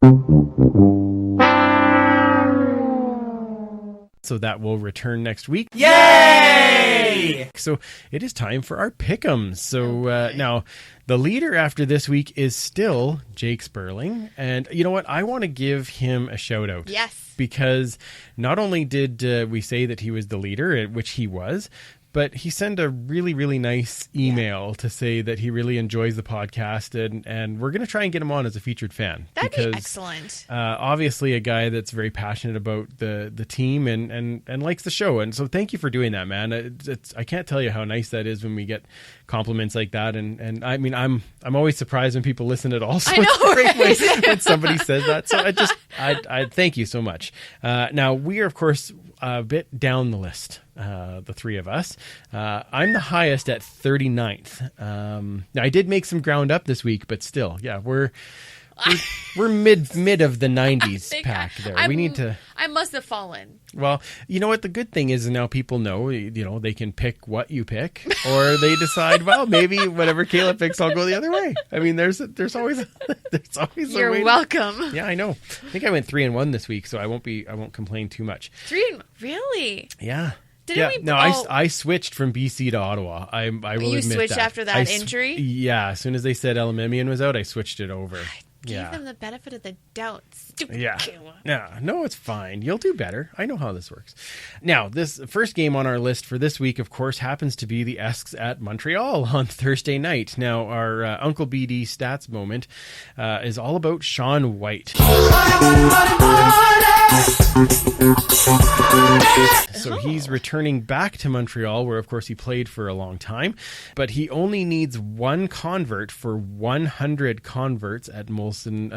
[SPEAKER 3] So that will return next week.
[SPEAKER 11] Yay!
[SPEAKER 3] So it is time for our pick'ems. So now the leader after this week is still Jake Sperling. And you know what? I want to give him a shout out.
[SPEAKER 2] Yes.
[SPEAKER 3] Because not only did we say that he was the leader, which he was, but he sent a really, really nice email to say that he really enjoys the podcast, and we're going to try and get him on as a featured fan.
[SPEAKER 2] That'd be excellent.
[SPEAKER 3] Obviously a guy that's very passionate about the team and likes the show. And so thank you for doing that, man. I can't tell you how nice that is when we get compliments like that. And I mean, I'm always surprised when people listen at all. So
[SPEAKER 2] I know, right?
[SPEAKER 3] when somebody says that. So I thank you so much. Now we are, of course, a bit down the list. The three of us. I'm the highest at 39th. Now I did make some ground up this week, but still, yeah, we're mid of the 90s pack there. We need to.
[SPEAKER 2] I must have fallen.
[SPEAKER 3] Well, you know what? The good thing is now people know, they can pick what you pick, or they decide, well, maybe whatever Kayla picks, I'll go the other way. I mean, there's always
[SPEAKER 2] You're
[SPEAKER 3] a way.
[SPEAKER 2] welcome.
[SPEAKER 3] Yeah, I know. I think I went 3-1 this week, so I won't complain too much.
[SPEAKER 2] Really?
[SPEAKER 3] Yeah.
[SPEAKER 2] Didn't
[SPEAKER 3] I switched from BC to Ottawa. I will admit that.
[SPEAKER 2] You switched after that injury?
[SPEAKER 3] Yeah, as soon as they said Elimimian was out, I switched it over.
[SPEAKER 2] Give him the benefit of the doubt. Stupid
[SPEAKER 3] Kayla. No, it's fine. You'll do better. I know how this works. Now, this first game on our list for this week, of course, happens to be the Esks at Montreal on Thursday night. Now, our Uncle BD stats moment is all about Sean White. So he's returning back to Montreal, where, of course, he played for a long time. But he only needs one convert for 100 converts at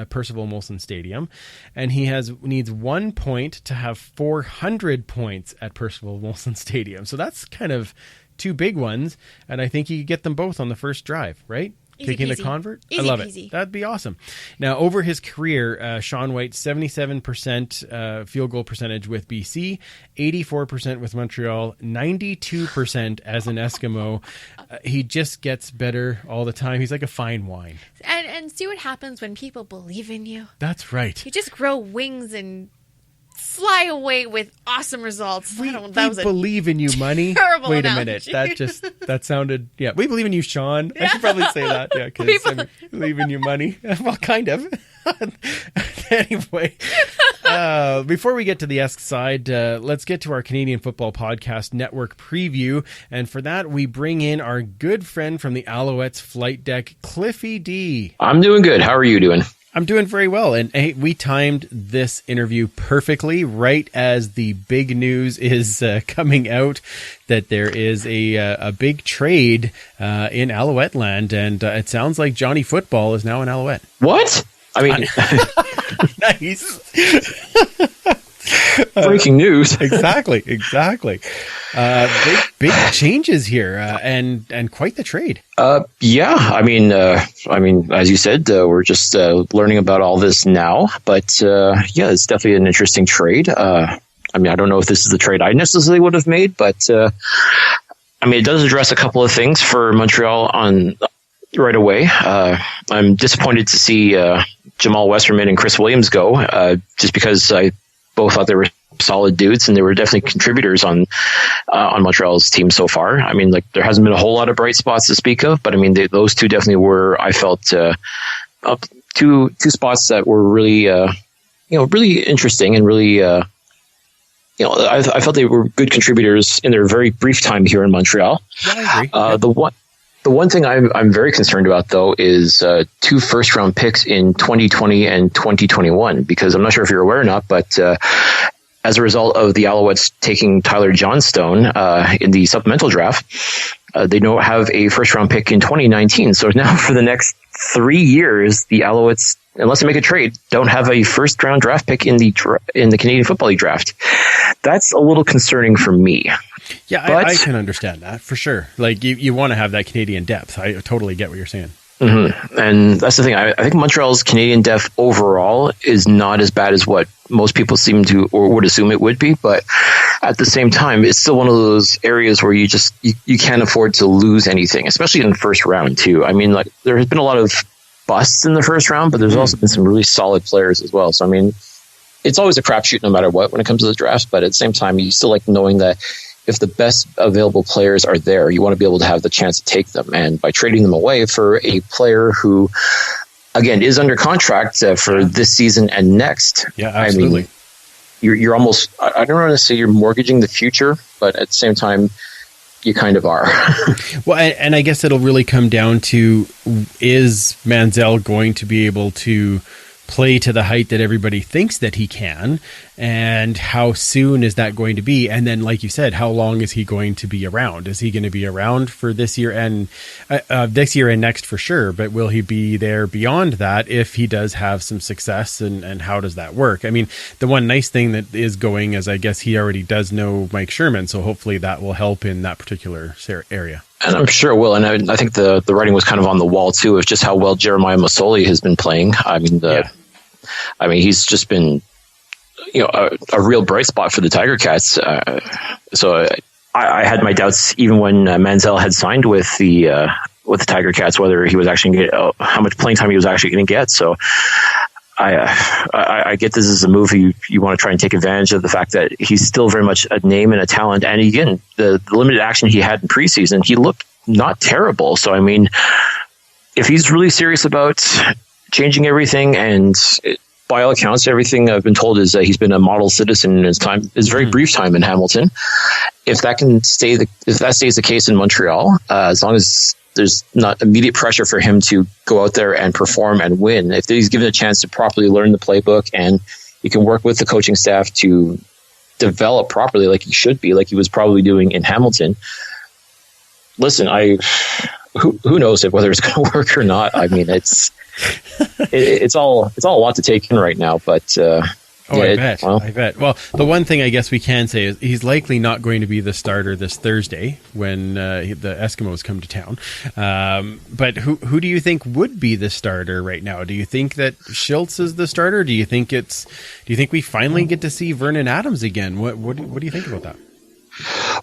[SPEAKER 3] Percival Molson Stadium. And he needs 1 point to have 400 points at Percival Molson Stadium. So that's kind of two big ones. And I think you could get them both on the first drive, right?
[SPEAKER 2] Easy
[SPEAKER 3] Kicking
[SPEAKER 2] peasy.
[SPEAKER 3] the convert?
[SPEAKER 2] Easy
[SPEAKER 3] I love
[SPEAKER 2] peasy.
[SPEAKER 3] it. That'd be awesome. Now, over his career, Sean White, 77% field goal percentage with BC, 84% with Montreal, 92% as an Eskimo. He just gets better all the time. He's like a fine wine.
[SPEAKER 2] And see what happens when people believe in you.
[SPEAKER 3] That's right.
[SPEAKER 2] You just grow wings and fly away with awesome results.
[SPEAKER 3] We believe in you, money.
[SPEAKER 2] Terrible
[SPEAKER 3] Wait
[SPEAKER 2] analogy.
[SPEAKER 3] a minute. That sounded, yeah. We believe in you, Sean. I should probably say that. Yeah, because I believe in you, money. Well, kind of. Anyway, before we get to the Esk side, let's get to our Canadian Football Podcast Network preview. And for that, we bring in our good friend from the Alouettes flight deck, CliffyD.
[SPEAKER 12] I'm doing good. How are you doing?
[SPEAKER 3] I'm doing very well. And hey, we timed this interview perfectly right as the big news is coming out that there is a big trade in Alouette land. And it sounds like Johnny Football is now an Alouette.
[SPEAKER 12] What? I mean,
[SPEAKER 3] nice.
[SPEAKER 12] Breaking news.
[SPEAKER 3] Exactly. Big changes here, and quite the trade.
[SPEAKER 12] Yeah. I mean, as you said, we're just learning about all this now, but yeah, it's definitely an interesting trade. I mean, I don't know if this is the trade I necessarily would have made, but I mean, it does address a couple of things for Montreal right away. I'm disappointed to see Jamal Westerman and Chris Williams go, just because I both thought they were solid dudes, and they were definitely contributors on Montreal's team so far. I mean, like, there hasn't been a whole lot of bright spots to speak of, but I mean, those two definitely were, I felt, two spots that were really, really interesting and really, I felt they were good contributors in their very brief time here in Montreal.
[SPEAKER 3] Yeah, I agree.
[SPEAKER 12] The one thing I'm very concerned about, though, is 2 first-round picks in 2020 and 2021, because I'm not sure if you're aware or not, but as a result of the Alouettes taking Tyler Johnstone in the supplemental draft, they don't have a first-round pick in 2019. So now for the next 3 years, the Alouettes, unless they make a trade, don't have a first-round draft pick in the Canadian Football League draft. That's a little concerning for me.
[SPEAKER 3] Yeah, I can understand that for sure. Like, you want to have that Canadian depth. I totally get what you're saying.
[SPEAKER 12] Mm-hmm. And that's the thing. I think Montreal's Canadian depth overall is not as bad as what most people seem to or would assume it would be. But at the same time, it's still one of those areas where you can't afford to lose anything, especially in the first round too. I mean, like there has been a lot of busts in the first round, but there's also been some really solid players as well. So, I mean, it's always a crapshoot no matter what when it comes to the draft. But at the same time, you still like knowing that if the best available players are there, you want to be able to have the chance to take them. And by trading them away for a player who, again, is under contract for this season and next.
[SPEAKER 3] Yeah, absolutely.
[SPEAKER 12] I mean, you're almost, I don't want to say you're mortgaging the future, but at the same time, you kind of are.
[SPEAKER 3] Well, and I guess it'll really come down to, is Manziel going to be able to play to the height that everybody thinks that he can, and how soon is that going to be? And then, like you said, how long is he going to be around? Is he going to be around for this year and next for sure? But will he be there beyond that if he does have some success? And how does that work? I mean, the one nice thing that is going is I guess he already does know Mike Sherman, so hopefully that will help in that particular area.
[SPEAKER 12] And I'm sure it will. And I think the writing was kind of on the wall too of just how well Jeremiah Masoli has been playing. I mean, he's just been, a real bright spot for the Tiger Cats. So I had my doubts even when Manziel had signed with the Tiger Cats, whether he was actually going to get how much playing time he was actually going to get. So I get this as a move you want to try and take advantage of the fact that he's still very much a name and a talent. And again, the limited action he had in preseason, he looked not terrible. So, I mean, if he's really serious about changing everything, and by all accounts, everything I've been told is that he's been a model citizen in his very brief time in Hamilton. If that stays the case in Montreal, as long as there's not immediate pressure for him to go out there and perform and win, if he's given a chance to properly learn the playbook and he can work with the coaching staff to develop properly, like he should be, like he was probably doing in Hamilton. Listen, who knows whether it's going to work or not. I mean, it's all a lot to take in right now, but
[SPEAKER 3] I bet. Well, the one thing I guess we can say is he's likely not going to be the starter this Thursday when the Eskimos come to town. But who do you think would be the starter right now? Do you think that Schultz is the starter? Do you think we finally get to see Vernon Adams again? What do you think about that?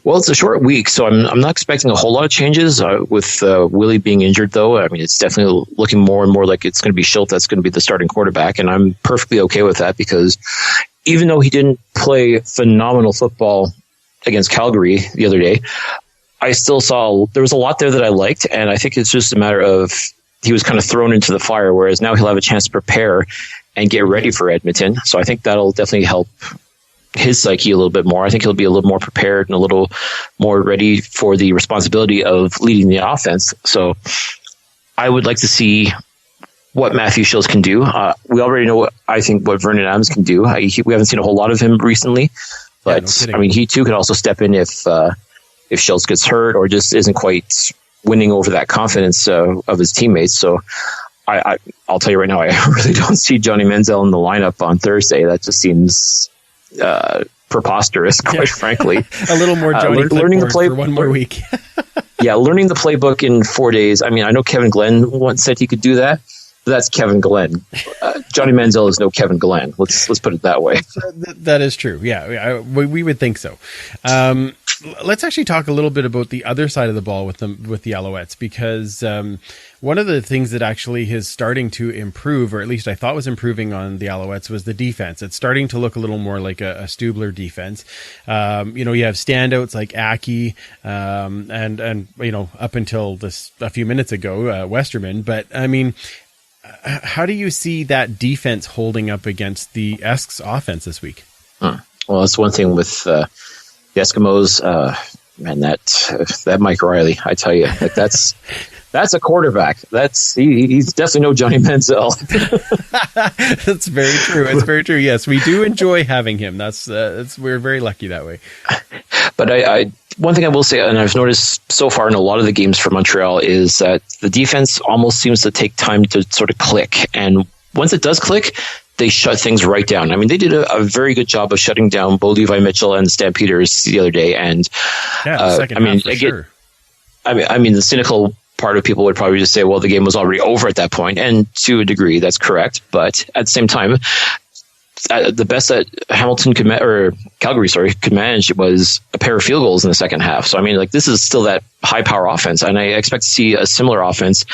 [SPEAKER 12] Well, it's a short week, so I'm not expecting a whole lot of changes with Willie being injured, though. I mean, it's definitely looking more and more like it's going to be Schultz that's going to be the starting quarterback, and I'm perfectly okay with that because even though he didn't play phenomenal football against Calgary the other day, I still saw there was a lot there that I liked, and I think it's just a matter of he was kind of thrown into the fire, whereas now he'll have a chance to prepare and get ready for Edmonton. So I think that'll definitely help his psyche a little bit more. I think he'll be a little more prepared and a little more ready for the responsibility of leading the offense. So I would like to see what Matthew Schultz can do. We already know what Vernon Adams can do. We haven't seen a whole lot of him recently, but I mean, he too could also step in if Schultz gets hurt or just isn't quite winning over that confidence of his teammates. So I'll tell you right now, I really don't see Johnny Manziel in the lineup on Thursday. That just seems preposterous, quite frankly.
[SPEAKER 3] A little more Johnny learning the play for one more week.
[SPEAKER 12] Learning the playbook in 4 days. I mean, I know Kevin Glenn once said he could do that, but that's Kevin Glenn. Johnny Manziel is no Kevin Glenn. Let's put it that way.
[SPEAKER 3] That is true. Yeah, we would think so. Let's actually talk a little bit about the other side of the ball with the Alouettes, because one of the things that actually is starting to improve, or at least I thought was improving on the Alouettes, was the defense. It's starting to look a little more like a Stubler defense. You have standouts like Aki, and up until a few minutes ago, Westerman. But I mean, how do you see that defense holding up against the Esks offense this week?
[SPEAKER 12] Well, that's one thing with the Eskimos. Man, that Mike Riley, I tell you, that's a quarterback. He's definitely no Johnny Manziel.
[SPEAKER 3] That's very true. It's very true. Yes, we do enjoy having him. We're very lucky that way.
[SPEAKER 12] But one thing I will say, and I've noticed so far in a lot of the games for Montreal, is that the defense almost seems to take time to sort of click. And once it does click, they shut things right down. I mean, they did a very good job of shutting down Bo Levi Mitchell and the Stampeders the other day. And
[SPEAKER 3] the second half for sure.
[SPEAKER 12] I mean, the cynical part of people would probably just say, well, the game was already over at that point. And to a degree, that's correct. But at the same time, the best that Calgary could manage was a pair of field goals in the second half. So, I mean, like, this is still that high power offense. And I expect to see a similar offense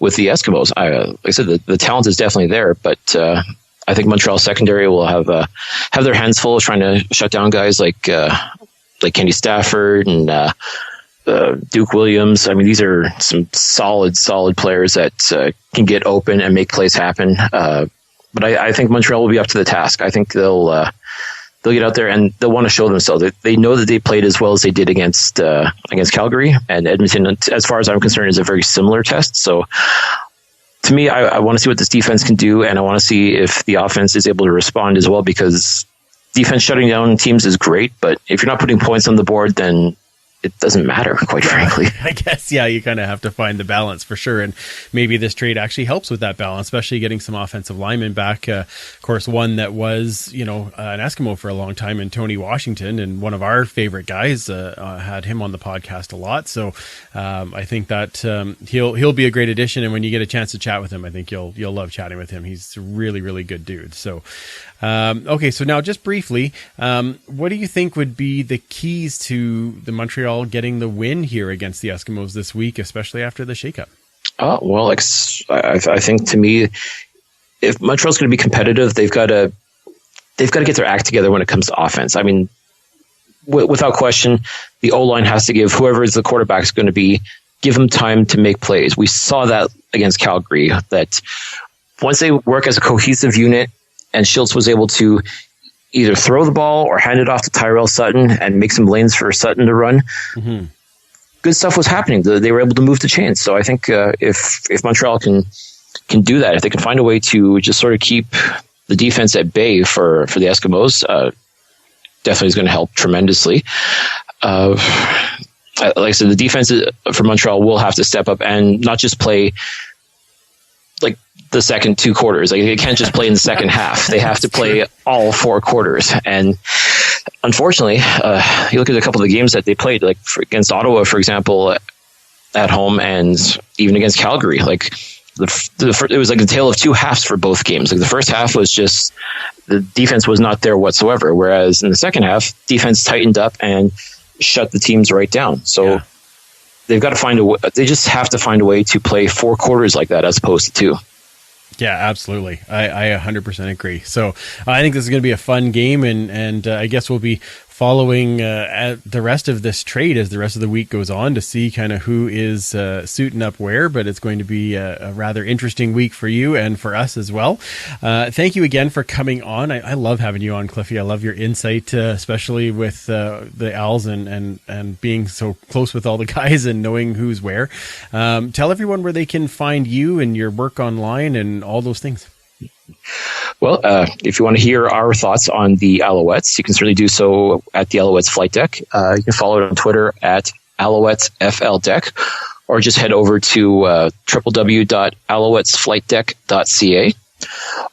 [SPEAKER 12] with the Eskimos. Like I said, the talent is definitely there, but I think Montreal secondary will have their hands full trying to shut down guys like Kenny Stafford and Duke Williams. I mean, these are some solid players that can get open and make plays happen. But I think Montreal will be up to the task. I think they'll get out there and they'll want to show themselves. They know that they played as well as they did against Calgary, and Edmonton, as far as I'm concerned, is a very similar test. So to me, I want to see what this defense can do, and I want to see if the offense is able to respond as well, because defense shutting down teams is great, but if you're not putting points on the board, then it doesn't matter, quite frankly.
[SPEAKER 3] I guess, yeah, you kind of have to find the balance for sure. And maybe this trade actually helps with that balance, especially getting some offensive linemen back. Of course, one that was, an Eskimo for a long time in Tony Washington, and one of our favorite guys, had him on the podcast a lot. So I think that he'll be a great addition. And when you get a chance to chat with him, I think you'll love chatting with him. He's a really, really good dude. So okay, so now just briefly, what do you think would be the keys to the Montreal getting the win here against the Eskimos this week, especially after the shakeup?
[SPEAKER 12] Well, I think, to me, if Montreal's going to be competitive, they've got to get their act together when it comes to offense. I mean, without question, the O-line has to give whoever is the quarterback is going to be, give them time to make plays. We saw that against Calgary, that once they work as a cohesive unit, and Schultz was able to either throw the ball or hand it off to Tyrell Sutton and make some lanes for Sutton to run. Mm-hmm. Good stuff was happening. They were able to move the chains. So I think if Montreal can do that, if they can find a way to just sort of keep the defense at bay for the Eskimos, definitely is going to help tremendously. Like I said, the defense for Montreal will have to step up and not just play like the second 2 quarters. Like, they can't just play in the second half. They have to play all 4 quarters. And unfortunately, you look at a couple of the games that they played, like against Ottawa, for example, at home, and even against Calgary. Like, it was like a tale of 2 halves for both games. Like, the first half was just, the defense was not there whatsoever. Whereas in the second half, defense tightened up and shut the teams right down. So they've got to find a way. They just have to find a way to play 4 quarters like that as opposed to 2.
[SPEAKER 3] Yeah, absolutely. I 100% agree. So I think this is going to be a fun game, and I guess we'll be following the rest of this trade as the rest of the week goes on to see kind of who is suiting up where, but it's going to be a rather interesting week for you and for us as well. Thank you again for coming on. I love having you on, Cliffy. I love your insight, especially with the Owls and being so close with all the guys and knowing who's where. Tell everyone where they can find you and your work online and all those things.
[SPEAKER 12] Well, if you want to hear our thoughts on the Alouettes, you can certainly do so at the Alouettes Flight Deck. You can follow it on Twitter at AlouettesFLDeck, or just head over to www.alouettesflightdeck.ca.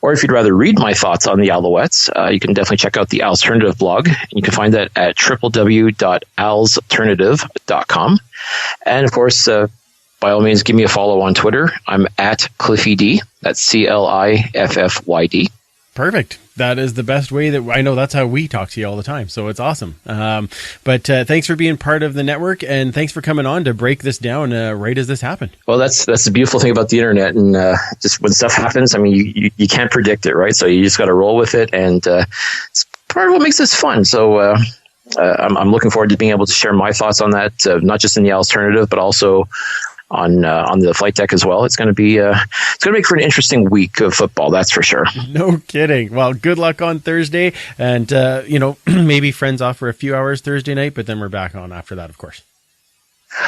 [SPEAKER 12] Or if you'd rather read my thoughts on the Alouettes, you can definitely check out the Alternative blog. And you can find that at www.alsalternative.com. And of course, by all means, give me a follow on Twitter. I'm at CliffyD. That's CLIFFYD.
[SPEAKER 3] Perfect. That is the best way that I know. That's how we talk to you all the time. So it's awesome. But thanks for being part of the network, and thanks for coming on to break this down right as this happened.
[SPEAKER 12] Well, that's the beautiful thing about the internet, and just when stuff happens, I mean, you can't predict it, right? So you just got to roll with it, and it's part of what makes this fun. So I'm looking forward to being able to share my thoughts on that, not just in the Alternative, but also on the Flight Deck as well. It's going to make for an interesting week of football, that's for sure.
[SPEAKER 3] No kidding. Well, good luck on Thursday, and maybe friends off for a few hours Thursday night, but then we're back on after that, of course.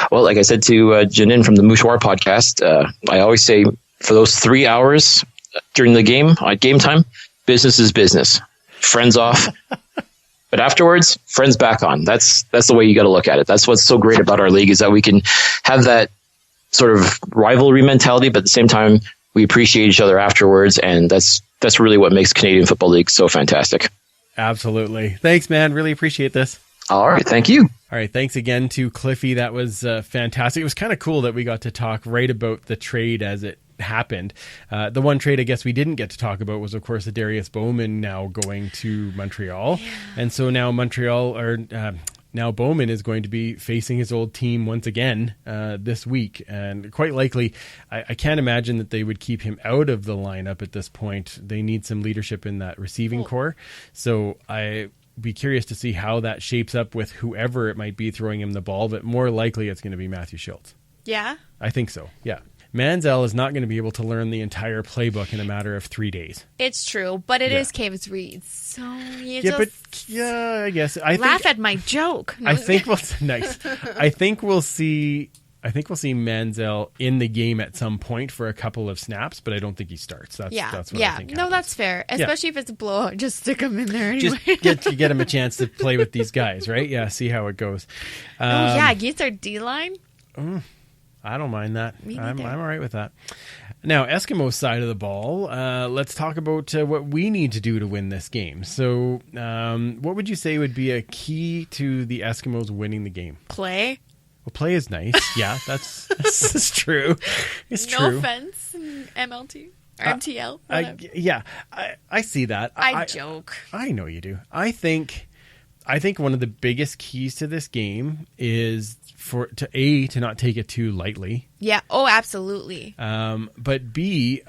[SPEAKER 12] Well, like I said to Janine from the Mouchoir podcast, I always say for those 3 hours during the game, at game time, business is business. Friends off. But afterwards, friends back on. That's the way you got to look at it. That's what's so great about our league, is that we can have that sort of rivalry mentality, but at the same time, we appreciate each other afterwards, and that's really what makes Canadian Football League so fantastic.
[SPEAKER 3] Absolutely. Thanks, man. Really appreciate this.
[SPEAKER 12] All right. Thank you.
[SPEAKER 3] All right. Thanks again to Cliffy. That was fantastic. It was kind of cool that we got to talk right about the trade as it happened. The one trade I guess we didn't get to talk about was, of course, the Darius Bowman now going to Montreal. Yeah. And so now now Bowman is going to be facing his old team once again this week. And quite likely, I can't imagine that they would keep him out of the lineup at this point. They need some leadership in that receiving core. So I be curious to see how that shapes up with whoever it might be throwing him the ball, but more likely it's going to be Matthew Schultz.
[SPEAKER 2] Yeah?
[SPEAKER 3] I think so, yeah. Manziel is not going to be able to learn the entire playbook in a matter of 3 days.
[SPEAKER 2] It's true, but it is Cavis Reed, so you
[SPEAKER 3] I guess
[SPEAKER 2] laugh at my joke.
[SPEAKER 3] I think nice. I think we'll see Manziel in the game at some point for a couple of snaps, but I don't think he starts. That's what I think happens.
[SPEAKER 2] No, that's fair. Especially if it's a blowout, just stick him in there anyway.
[SPEAKER 3] Just get him a chance to play with these guys, right? Yeah, see how it goes.
[SPEAKER 2] Against our D-line.
[SPEAKER 3] I don't mind that. I'm all right with that. Now, Eskimo's side of the ball, let's talk about what we need to do to win this game. So what would you say would be a key to the Eskimos winning the game?
[SPEAKER 2] Play.
[SPEAKER 3] Well, play is nice. Yeah, that's true. It's true.
[SPEAKER 2] No offense, MLT or MTL.
[SPEAKER 3] I see that.
[SPEAKER 2] I joke.
[SPEAKER 3] I know you do. I think one of the biggest keys to this game is to not take it too lightly.
[SPEAKER 2] Yeah. Oh, absolutely.
[SPEAKER 3] But B,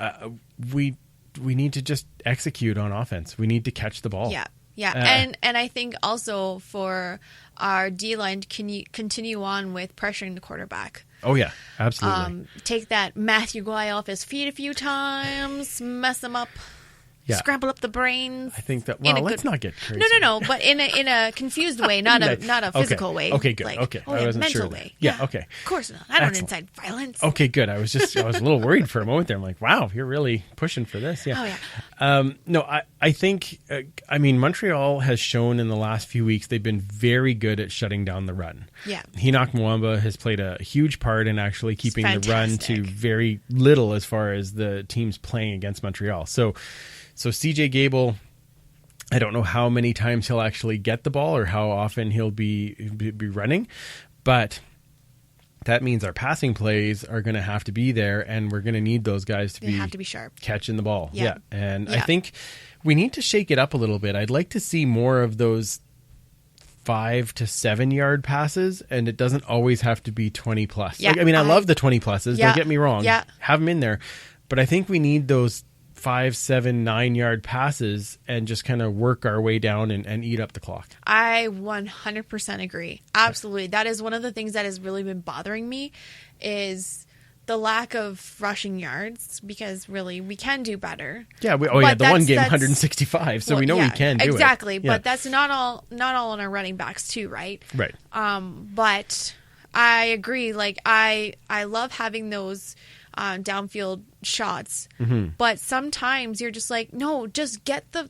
[SPEAKER 3] we need to just execute on offense. We need to catch the ball.
[SPEAKER 2] Yeah. Yeah. And I think also for our D-line, can you continue on with pressuring the quarterback?
[SPEAKER 3] Oh, yeah. Absolutely.
[SPEAKER 2] Take that Matthew Guay off his feet a few times, mess him up. Yeah. Scramble up the brains.
[SPEAKER 3] I think that. Well, let's not get crazy.
[SPEAKER 2] No. But in a confused way, not a physical way.
[SPEAKER 3] Okay, good.
[SPEAKER 2] Like,
[SPEAKER 3] okay,
[SPEAKER 2] I wasn't mental way.
[SPEAKER 3] Yeah. Okay.
[SPEAKER 2] Of course not. I don't incite violence.
[SPEAKER 3] Okay, good. I was a little worried for a moment there. I'm like, wow, you're really pushing for this. Yeah.
[SPEAKER 2] Oh yeah.
[SPEAKER 3] No, I think. Montreal has shown in the last few weeks they've been very good at shutting down the run.
[SPEAKER 2] Yeah.
[SPEAKER 3] Henoch Mwamba has played a huge part in actually keeping the run to very little as far as the teams playing against Montreal. So CJ Gable, I don't know how many times he'll actually get the ball or how often he'll be running, but that means our passing plays are going to have to be there, and we're going to need those guys to be
[SPEAKER 2] sharp,
[SPEAKER 3] catching the ball. Yeah. And I think we need to shake it up a little bit. I'd like to see more of those 5 to 7 yard passes, and it doesn't always have to be 20 plus.
[SPEAKER 2] Yeah.
[SPEAKER 3] I love the 20 pluses. Don't get me wrong.
[SPEAKER 2] Yeah.
[SPEAKER 3] Have them in there, but I think we need those 5, 7, 9 yard passes and just kind of work our way down and eat up the clock.
[SPEAKER 2] I 100% agree. Absolutely. That is one of the things that has really been bothering me is the lack of rushing yards, because really we can do better.
[SPEAKER 3] Yeah. The one game 165. So we know we can do it.
[SPEAKER 2] Exactly. Yeah. But that's not all on our running backs too, right?
[SPEAKER 3] Right.
[SPEAKER 2] But I agree. Like I love having those downfield shots, but sometimes you're just like, no, just get the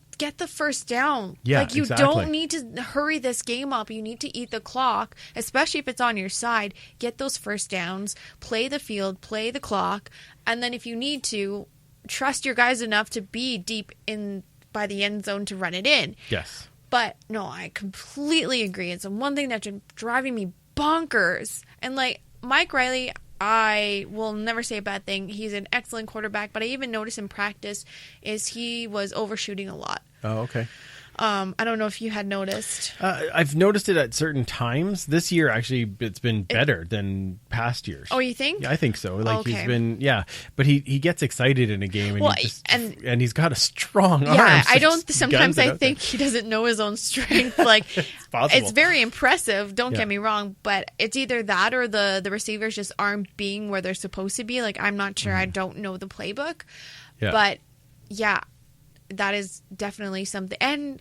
[SPEAKER 2] first down.
[SPEAKER 3] Yeah,
[SPEAKER 2] like you
[SPEAKER 3] exactly.
[SPEAKER 2] don't need to hurry this game up. You need to eat the clock, especially if it's on your side. Get those first downs, play the field, play the clock, and then if you need to, trust your guys enough to be deep in by the end zone to run it in.
[SPEAKER 3] Yes.
[SPEAKER 2] But no, I completely agree. It's one thing that's been driving me bonkers. And like Mike Riley, I will never say a bad thing. He's an excellent quarterback, but I even noticed in practice is he was overshooting a lot.
[SPEAKER 3] Oh, okay.
[SPEAKER 2] I don't know if you had noticed.
[SPEAKER 3] I've noticed it at certain times. This year, actually, it's been better than past years.
[SPEAKER 2] Oh, you think?
[SPEAKER 3] Yeah, I think so. Like he's been, but he gets excited in a game, and and he's got a strong arm.
[SPEAKER 2] Yeah, I don't. Sometimes I think he doesn't know his own strength. Like it's very impressive. Don't get me wrong, but it's either that or the receivers just aren't being where they're supposed to be. Like I'm not sure. I don't know the playbook, but yeah. That is definitely something. And,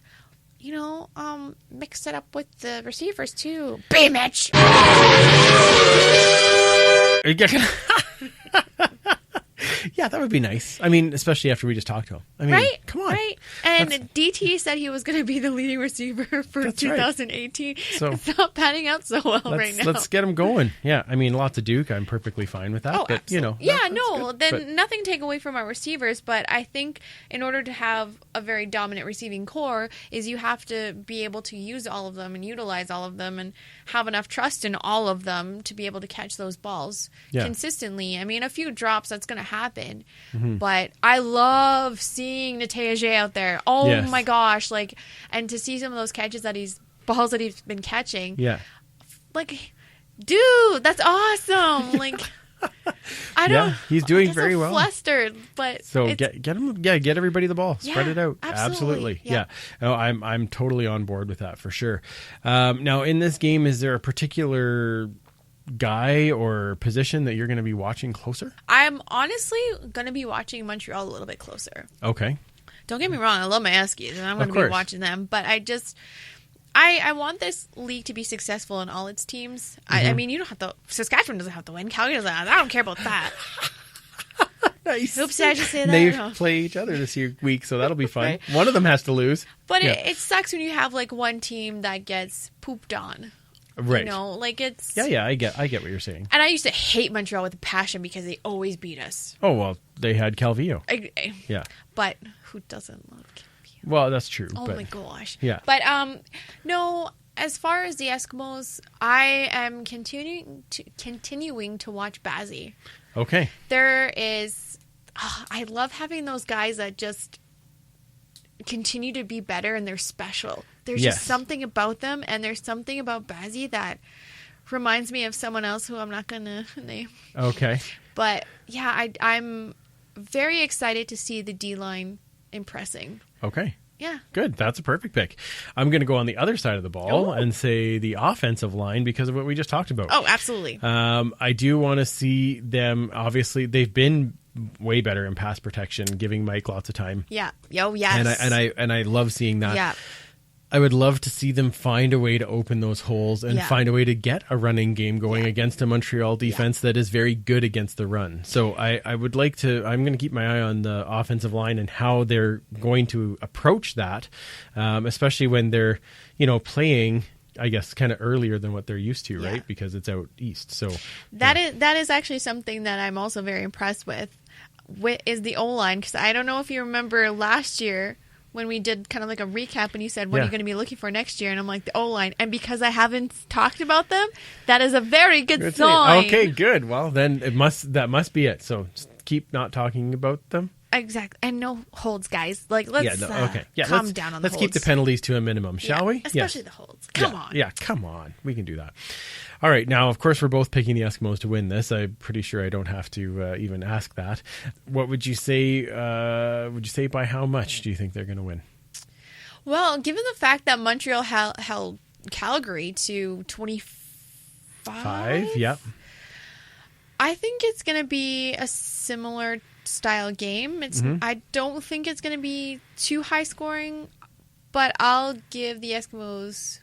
[SPEAKER 2] mix it up with the receivers, too. B. Mitch!
[SPEAKER 3] Yeah, that would be nice. I mean, especially after we just talked to him. I mean,
[SPEAKER 2] right?
[SPEAKER 3] Come on.
[SPEAKER 2] Right. And DT said he was going to be the leading receiver for 2018. Right. So it's not panning out so well right now.
[SPEAKER 3] Let's get him going. Yeah. I mean, lots of Duke. I'm perfectly fine with that.
[SPEAKER 2] Oh,
[SPEAKER 3] but,
[SPEAKER 2] absolutely. Nothing take away from our receivers. But I think in order to have a very dominant receiving core is you have to be able to use all of them and utilize all of them and have enough trust in all of them to be able to catch those balls consistently. I mean, a few drops, that's going to happen. Mm-hmm. But I love seeing Nataye out there. Oh my gosh. And to see some of those balls that he's been catching. Yeah. Dude, that's awesome. I don't.
[SPEAKER 3] He's doing very well.
[SPEAKER 2] Flustered, but
[SPEAKER 3] so get him. Yeah, get everybody the ball. Spread it out.
[SPEAKER 2] Absolutely.
[SPEAKER 3] Yeah. No, I'm totally on board with that for sure. Now, in this game, is there a particular guy or position that you're going to be watching closer?
[SPEAKER 2] I'm honestly going to be watching Montreal a little bit closer.
[SPEAKER 3] Okay.
[SPEAKER 2] Don't get me wrong. I love my Eskies, and I'm going to be watching them. But I want this league to be successful in all its teams. Mm-hmm. I mean, you don't have to. Saskatchewan doesn't have to win. Calgary doesn't have to. I don't care about that.
[SPEAKER 3] Nice.
[SPEAKER 2] Oops, I just say that.
[SPEAKER 3] They play each other this week, so that'll be fun. Right? One of them has to lose.
[SPEAKER 2] But it sucks when you have one team that gets pooped on.
[SPEAKER 3] Right.
[SPEAKER 2] It's...
[SPEAKER 3] Yeah, I get what you're saying.
[SPEAKER 2] And I used to hate Montreal with a passion because they always beat us.
[SPEAKER 3] Oh, well, they had Calvillo. Yeah.
[SPEAKER 2] But who doesn't love Calvillo?
[SPEAKER 3] Well, that's true.
[SPEAKER 2] Oh my gosh.
[SPEAKER 3] Yeah.
[SPEAKER 2] But no, as far as the Eskimos, I am continuing to watch Bazzi.
[SPEAKER 3] Okay.
[SPEAKER 2] There is I love having those guys that just continue to be better and they're special. There's just something about them, and there's something about Bazzi that reminds me of someone else who I'm not going to name.
[SPEAKER 3] Okay.
[SPEAKER 2] But yeah, I'm very excited to see the D-line impressing.
[SPEAKER 3] Okay.
[SPEAKER 2] Yeah.
[SPEAKER 3] Good. That's a perfect pick. I'm going to go on the other side of the ball and say the offensive line because of what we just talked about.
[SPEAKER 2] Oh, absolutely.
[SPEAKER 3] I do want to see them. Obviously, they've been way better in pass protection, giving Mike lots of time.
[SPEAKER 2] Yeah. Oh, yes.
[SPEAKER 3] And I love seeing that.
[SPEAKER 2] Yeah.
[SPEAKER 3] I would love to see them find a way to open those holes and find a way to get a running game going against a Montreal defense that is very good against the run. So I would like to, I'm going to keep my eye on the offensive line and how they're going to approach that, especially when they're, playing, I guess, kind of earlier than what they're used to, right? Because it's out east. So
[SPEAKER 2] that is actually something that I'm also very impressed with is the O-line. Because I don't know if you remember last year, when we did kind of like a recap and you said, what are you going to be looking for next year? And I'm like, the O-line. And because I haven't talked about them, that is a very good sign.
[SPEAKER 3] Okay, good. Well, then that must be it. So keep not talking about them.
[SPEAKER 2] Exactly. And no holds, guys. Let's calm down on the holds.
[SPEAKER 3] Let's keep the penalties to a minimum, shall we?
[SPEAKER 2] Especially the holds. Come on.
[SPEAKER 3] Yeah, come on. We can do that. All right. Now, of course, we're both picking the Eskimos to win this. I'm pretty sure I don't have to even ask that. What would you say? Would you say by how much do you think they're going to win?
[SPEAKER 2] Well, given the fact that Montreal held Calgary to 25,
[SPEAKER 3] yep.
[SPEAKER 2] I think it's going to be a similar style game. I don't think it's going to be too high scoring, but I'll give the Eskimos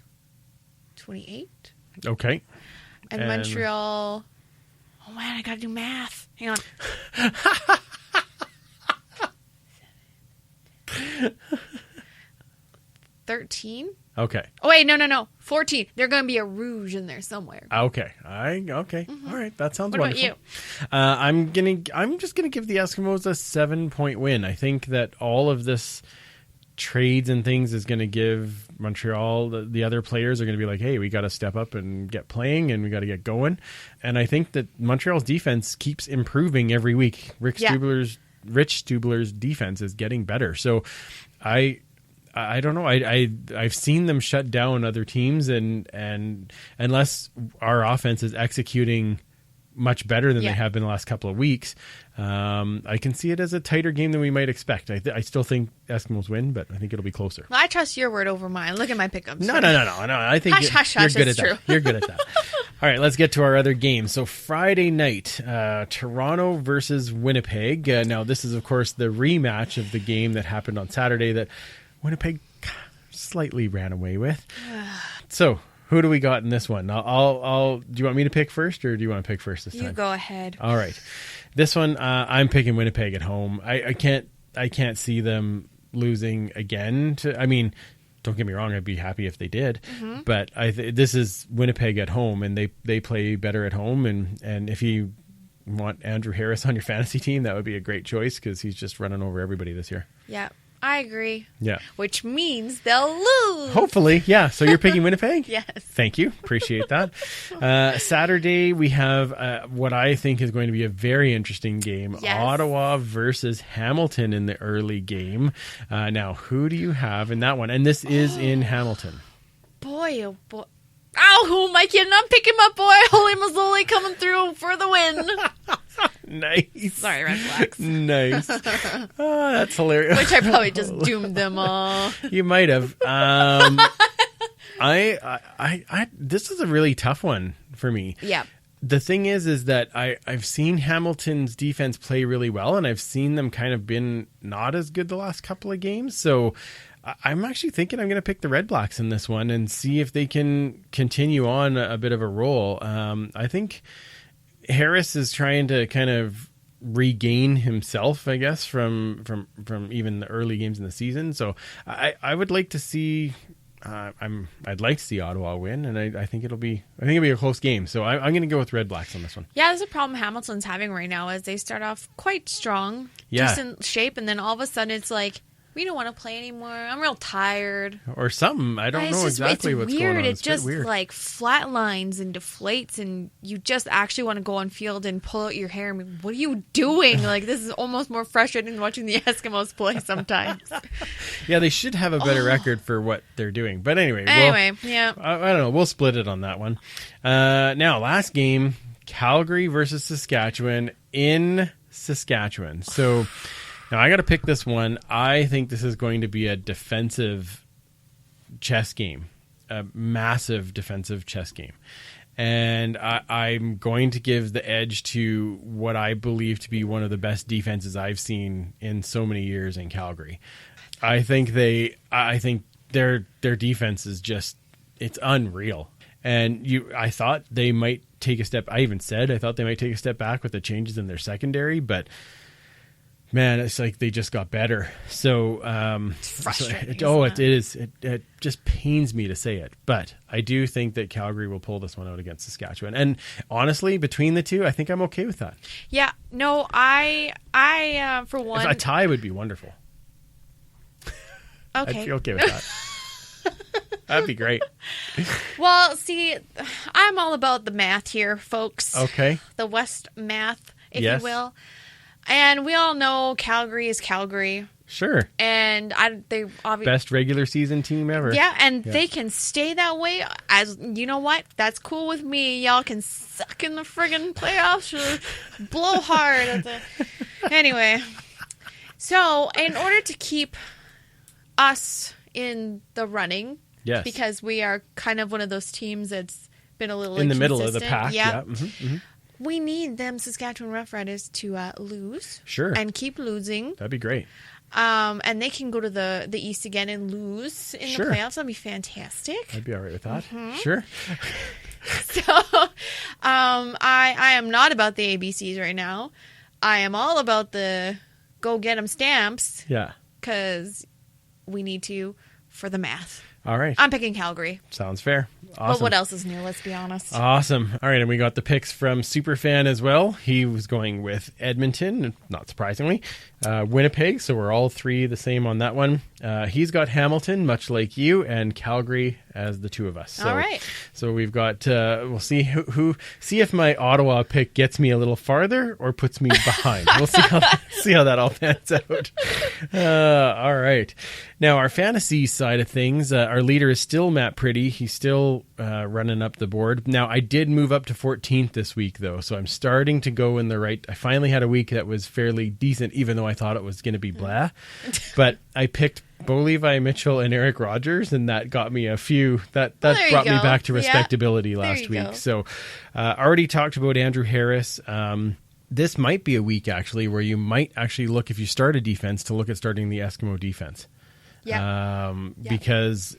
[SPEAKER 2] 28.
[SPEAKER 3] Okay.
[SPEAKER 2] And Montreal, oh man, I got to do math. Hang on. 13?
[SPEAKER 3] Okay.
[SPEAKER 2] Oh wait, no. 14. There's going to be a rouge in there somewhere.
[SPEAKER 3] Okay. Okay. All right. That sounds wonderful.
[SPEAKER 2] What about
[SPEAKER 3] you? I'm just gonna give the Eskimos a 7-point win. I think that all of this trades and things is going to give Montreal, the other players are going to be like, hey, we got to step up and get playing and we got to get going. And I think that Montreal's defense keeps improving every week. Rich Stubler's defense is getting better. So I don't know. I've seen them shut down other teams, and unless our offense is executing much better than they have been the last couple of weeks, I can see it as a tighter game than we might expect. I still think Eskimos win, but I think it'll be closer.
[SPEAKER 2] Well, I trust your word over mine. Look at my pickups.
[SPEAKER 3] No. I think you're good at that. You're good at that. All right, let's get to our other game. So Friday night, Toronto versus Winnipeg. Now, this is, of course, the rematch of the game that happened on Saturday that Winnipeg slightly ran away with. So, who do we got in this one? Do you want me to pick first, or do you want to pick first this time?
[SPEAKER 2] You go ahead.
[SPEAKER 3] All right. This one, I'm picking Winnipeg at home. I can't see them losing again. Don't get me wrong, I'd be happy if they did. Mm-hmm. But this is Winnipeg at home, and they play better at home. And if you want Andrew Harris on your fantasy team, that would be a great choice because he's just running over everybody this year.
[SPEAKER 2] Yeah, I agree.
[SPEAKER 3] Yeah.
[SPEAKER 2] Which means they'll lose.
[SPEAKER 3] Hopefully, yeah. So you're picking Winnipeg?
[SPEAKER 2] Yes.
[SPEAKER 3] Thank you. Appreciate that. Saturday, we have what I think is going to be a very interesting game.
[SPEAKER 2] Yes. Ottawa
[SPEAKER 3] versus Hamilton in the early game. Now, who do you have in that one? And this is in Hamilton.
[SPEAKER 2] Boy, oh boy. Ow, who am I kidding? I'm picking my boy, Holy Mazzoli, coming through for the win.
[SPEAKER 3] Nice.
[SPEAKER 2] Sorry, Red Flags.
[SPEAKER 3] Nice. Oh, that's hilarious.
[SPEAKER 2] Which I probably just doomed them all.
[SPEAKER 3] You might have. This is a really tough one for me.
[SPEAKER 2] Yeah.
[SPEAKER 3] The thing is that I've seen Hamilton's defense play really well, and I've seen them kind of been not as good the last couple of games. So I'm actually thinking I'm going to pick the Red Blacks in this one and see if they can continue on a bit of a roll. I think Harris is trying to kind of regain himself, I guess, from even the early games in the season. So I would like to see. I'd like to see Ottawa win, and I think it'll be a close game. So I'm going to go with Red Blacks on this one.
[SPEAKER 2] Yeah, there's a problem Hamilton's having right now is they start off quite strong, decent shape, and then all of a sudden it's like, we don't want to play anymore. I'm real tired.
[SPEAKER 3] Or something. I don't know exactly what's going on.
[SPEAKER 2] It's just weird. Like flatlines and deflates, and you just actually want to go on field and pull out your hair. What are you doing? Like, this is almost more frustrating than watching the Eskimos play sometimes.
[SPEAKER 3] Yeah, they should have a better record for what they're doing. But anyway,
[SPEAKER 2] yeah.
[SPEAKER 3] I don't know. We'll split it on that one. Now, last game, Calgary versus Saskatchewan in Saskatchewan. So now I got to pick this one. I think this is going to be a defensive chess game, a massive defensive chess game. And I'm going to give the edge to what I believe to be one of the best defenses I've seen in so many years in Calgary. I think their defense is just, it's unreal. And I thought they might take a step. I even said I thought they might take a step back with the changes in their secondary, but man, it's like they just got better. So,
[SPEAKER 2] it's frustrating.
[SPEAKER 3] It just pains me to say it, but I do think that Calgary will pull this one out against Saskatchewan. And honestly, between the two, I think I'm okay with that.
[SPEAKER 2] Yeah, no, I for one,
[SPEAKER 3] a tie would be wonderful.
[SPEAKER 2] Okay,
[SPEAKER 3] I'd be okay with that. That'd be great.
[SPEAKER 2] Well, see, I'm all about the math here, folks.
[SPEAKER 3] Okay,
[SPEAKER 2] the West math, if you will. And we all know Calgary is Calgary.
[SPEAKER 3] Sure.
[SPEAKER 2] And they obviously
[SPEAKER 3] best regular season team ever.
[SPEAKER 2] Yeah, and they can stay that way. As you know what? That's cool with me. Y'all can suck in the friggin' playoffs or blow hard. Anyway, so in order to keep us in the running,
[SPEAKER 3] yes,
[SPEAKER 2] because we are kind of one of those teams that's been a little
[SPEAKER 3] in the middle of the pack. Yeah. Mm-hmm, mm-hmm.
[SPEAKER 2] We need them Saskatchewan Roughriders to lose.
[SPEAKER 3] Sure.
[SPEAKER 2] And keep losing.
[SPEAKER 3] That'd be great.
[SPEAKER 2] And they can go to the East again and lose in the playoffs. That'd be fantastic.
[SPEAKER 3] I'd be all right with that.
[SPEAKER 2] Mm-hmm.
[SPEAKER 3] Sure.
[SPEAKER 2] So I am not about the ABCs right now. I am all about the go get 'em stamps.
[SPEAKER 3] Yeah.
[SPEAKER 2] Because we need to for the math.
[SPEAKER 3] All right.
[SPEAKER 2] I'm picking Calgary.
[SPEAKER 3] Sounds fair. Awesome.
[SPEAKER 2] But what else is new? Let's be honest.
[SPEAKER 3] Awesome. All right, and we got the picks from Superfan as well. He was going with Edmonton, not surprisingly. Winnipeg, so we're all three the same on that one. He's got Hamilton, much like you, and Calgary as the two of us. So,
[SPEAKER 2] all right.
[SPEAKER 3] So we've got, we'll see see if my Ottawa pick gets me a little farther or puts me behind. We'll see how that all pans out. All right. Now, our fantasy side of things, our leader is still Matt Pretty. He's still running up the board. Now, I did move up to 14th this week, though, so I'm starting to go in the right. I finally had a week that was fairly decent, even though I thought it was going to be blah. But I picked Bo Levi Mitchell and Eric Rogers, and that got me a few. That brought me back to respectability last week. Go. So already talked about Andrew Harris. This might be a week, actually, where you might actually look, if you start a defense, to look at starting the Eskimo defense.
[SPEAKER 2] Yeah.
[SPEAKER 3] Because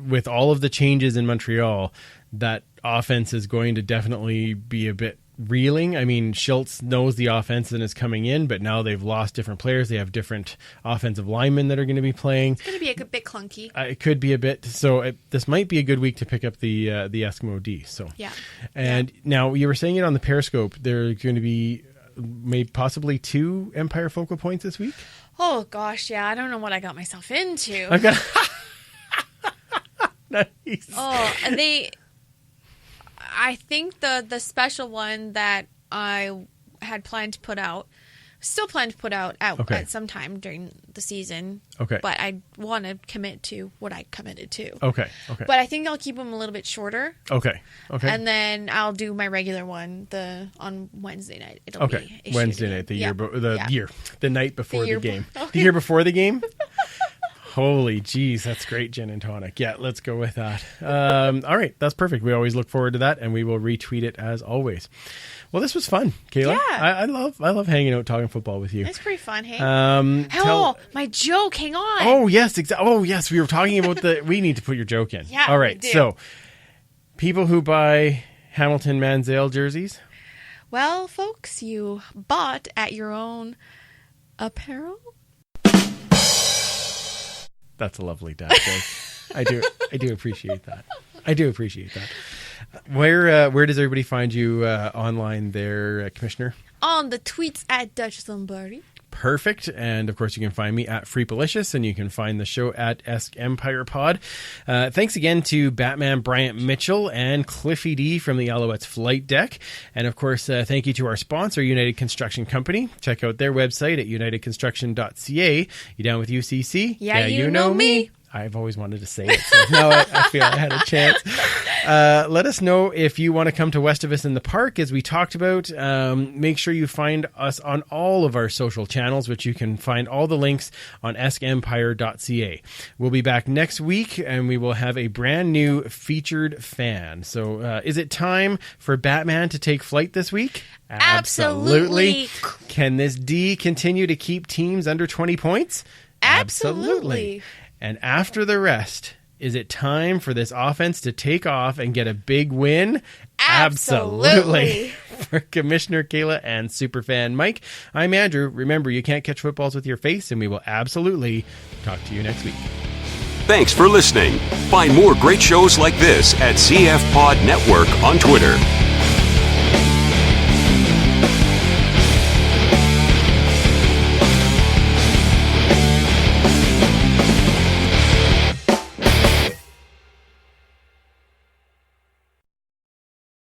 [SPEAKER 3] with all of the changes in Montreal, that offense is going to definitely be a bit reeling. I mean, Schultz knows the offense and is coming in, but now they've lost different players. They have different offensive linemen that are going to be playing.
[SPEAKER 2] It's going to be a bit clunky.
[SPEAKER 3] It could be a bit. So this might be a good week to pick up the Eskimo D. So
[SPEAKER 2] yeah.
[SPEAKER 3] And now you were saying it on the Periscope. There's going to be maybe possibly 2 Empire focal points this week.
[SPEAKER 2] Oh gosh, yeah. I don't know what I got myself into.
[SPEAKER 3] I've got. Nice.
[SPEAKER 2] Oh, and I think the special one that I had planned to put out, still plan to put out at some time during the season.
[SPEAKER 3] Okay.
[SPEAKER 2] But I want to commit to what I committed to.
[SPEAKER 3] Okay.
[SPEAKER 2] But I think I'll keep them a little bit shorter.
[SPEAKER 3] Okay.
[SPEAKER 2] And then I'll do my regular one on Wednesday night. It'll be issued.
[SPEAKER 3] Wednesday night, the night before the game.
[SPEAKER 2] Okay.
[SPEAKER 3] The year before the game? Holy jeez, that's great gin and tonic. Yeah, let's go with that. All right, that's perfect. We always look forward to that, and we will retweet it as always. Well, this was fun, Kayla.
[SPEAKER 2] Yeah.
[SPEAKER 3] I love hanging out talking football with you.
[SPEAKER 2] It's pretty fun, hey? My joke, hang on.
[SPEAKER 3] Oh, yes, yes, we were talking about we need to put your joke in.
[SPEAKER 2] Yeah,
[SPEAKER 3] all right,
[SPEAKER 2] we do.
[SPEAKER 3] So people who buy Hamilton Manziel jerseys?
[SPEAKER 2] Well, folks, you bought at your own apparel?
[SPEAKER 3] That's a lovely dad joke. I do appreciate that. I do appreciate that. Where does everybody find you online there, Commissioner?
[SPEAKER 2] On the tweets at Dutch Lombardi.
[SPEAKER 3] Perfect. And of course, you can find me at Freepalicious, and you can find the show at Empire Pod. Thanks again to Batman Bryant Mitchell and CliffyD from the Alouettes Flight Deck. And of course, thank you to our sponsor, United Construction Company. Check out their website at unitedconstruction.ca. You down with UCC?
[SPEAKER 2] Yeah, you know me.
[SPEAKER 3] I've always wanted to say it, so now I feel I had a chance. Let us know if you want to come to West of Us in the Park, as we talked about. Make sure you find us on all of our social channels, which you can find all the links on eskempire.ca. We'll be back next week, and we will have a brand new featured fan. So is it time for Batman to take flight this week?
[SPEAKER 2] Absolutely.
[SPEAKER 3] Can this D continue to keep teams under 20 points?
[SPEAKER 2] Absolutely.
[SPEAKER 3] And after the rest, is it time for this offense to take off and get a big win?
[SPEAKER 2] Absolutely.
[SPEAKER 3] For Commissioner Kayla and Superfan Mike, I'm Andrew. Remember, you can't catch footballs with your face, and we will absolutely talk to you next week.
[SPEAKER 1] Thanks for listening. Find more great shows like this at CF Pod Network on Twitter.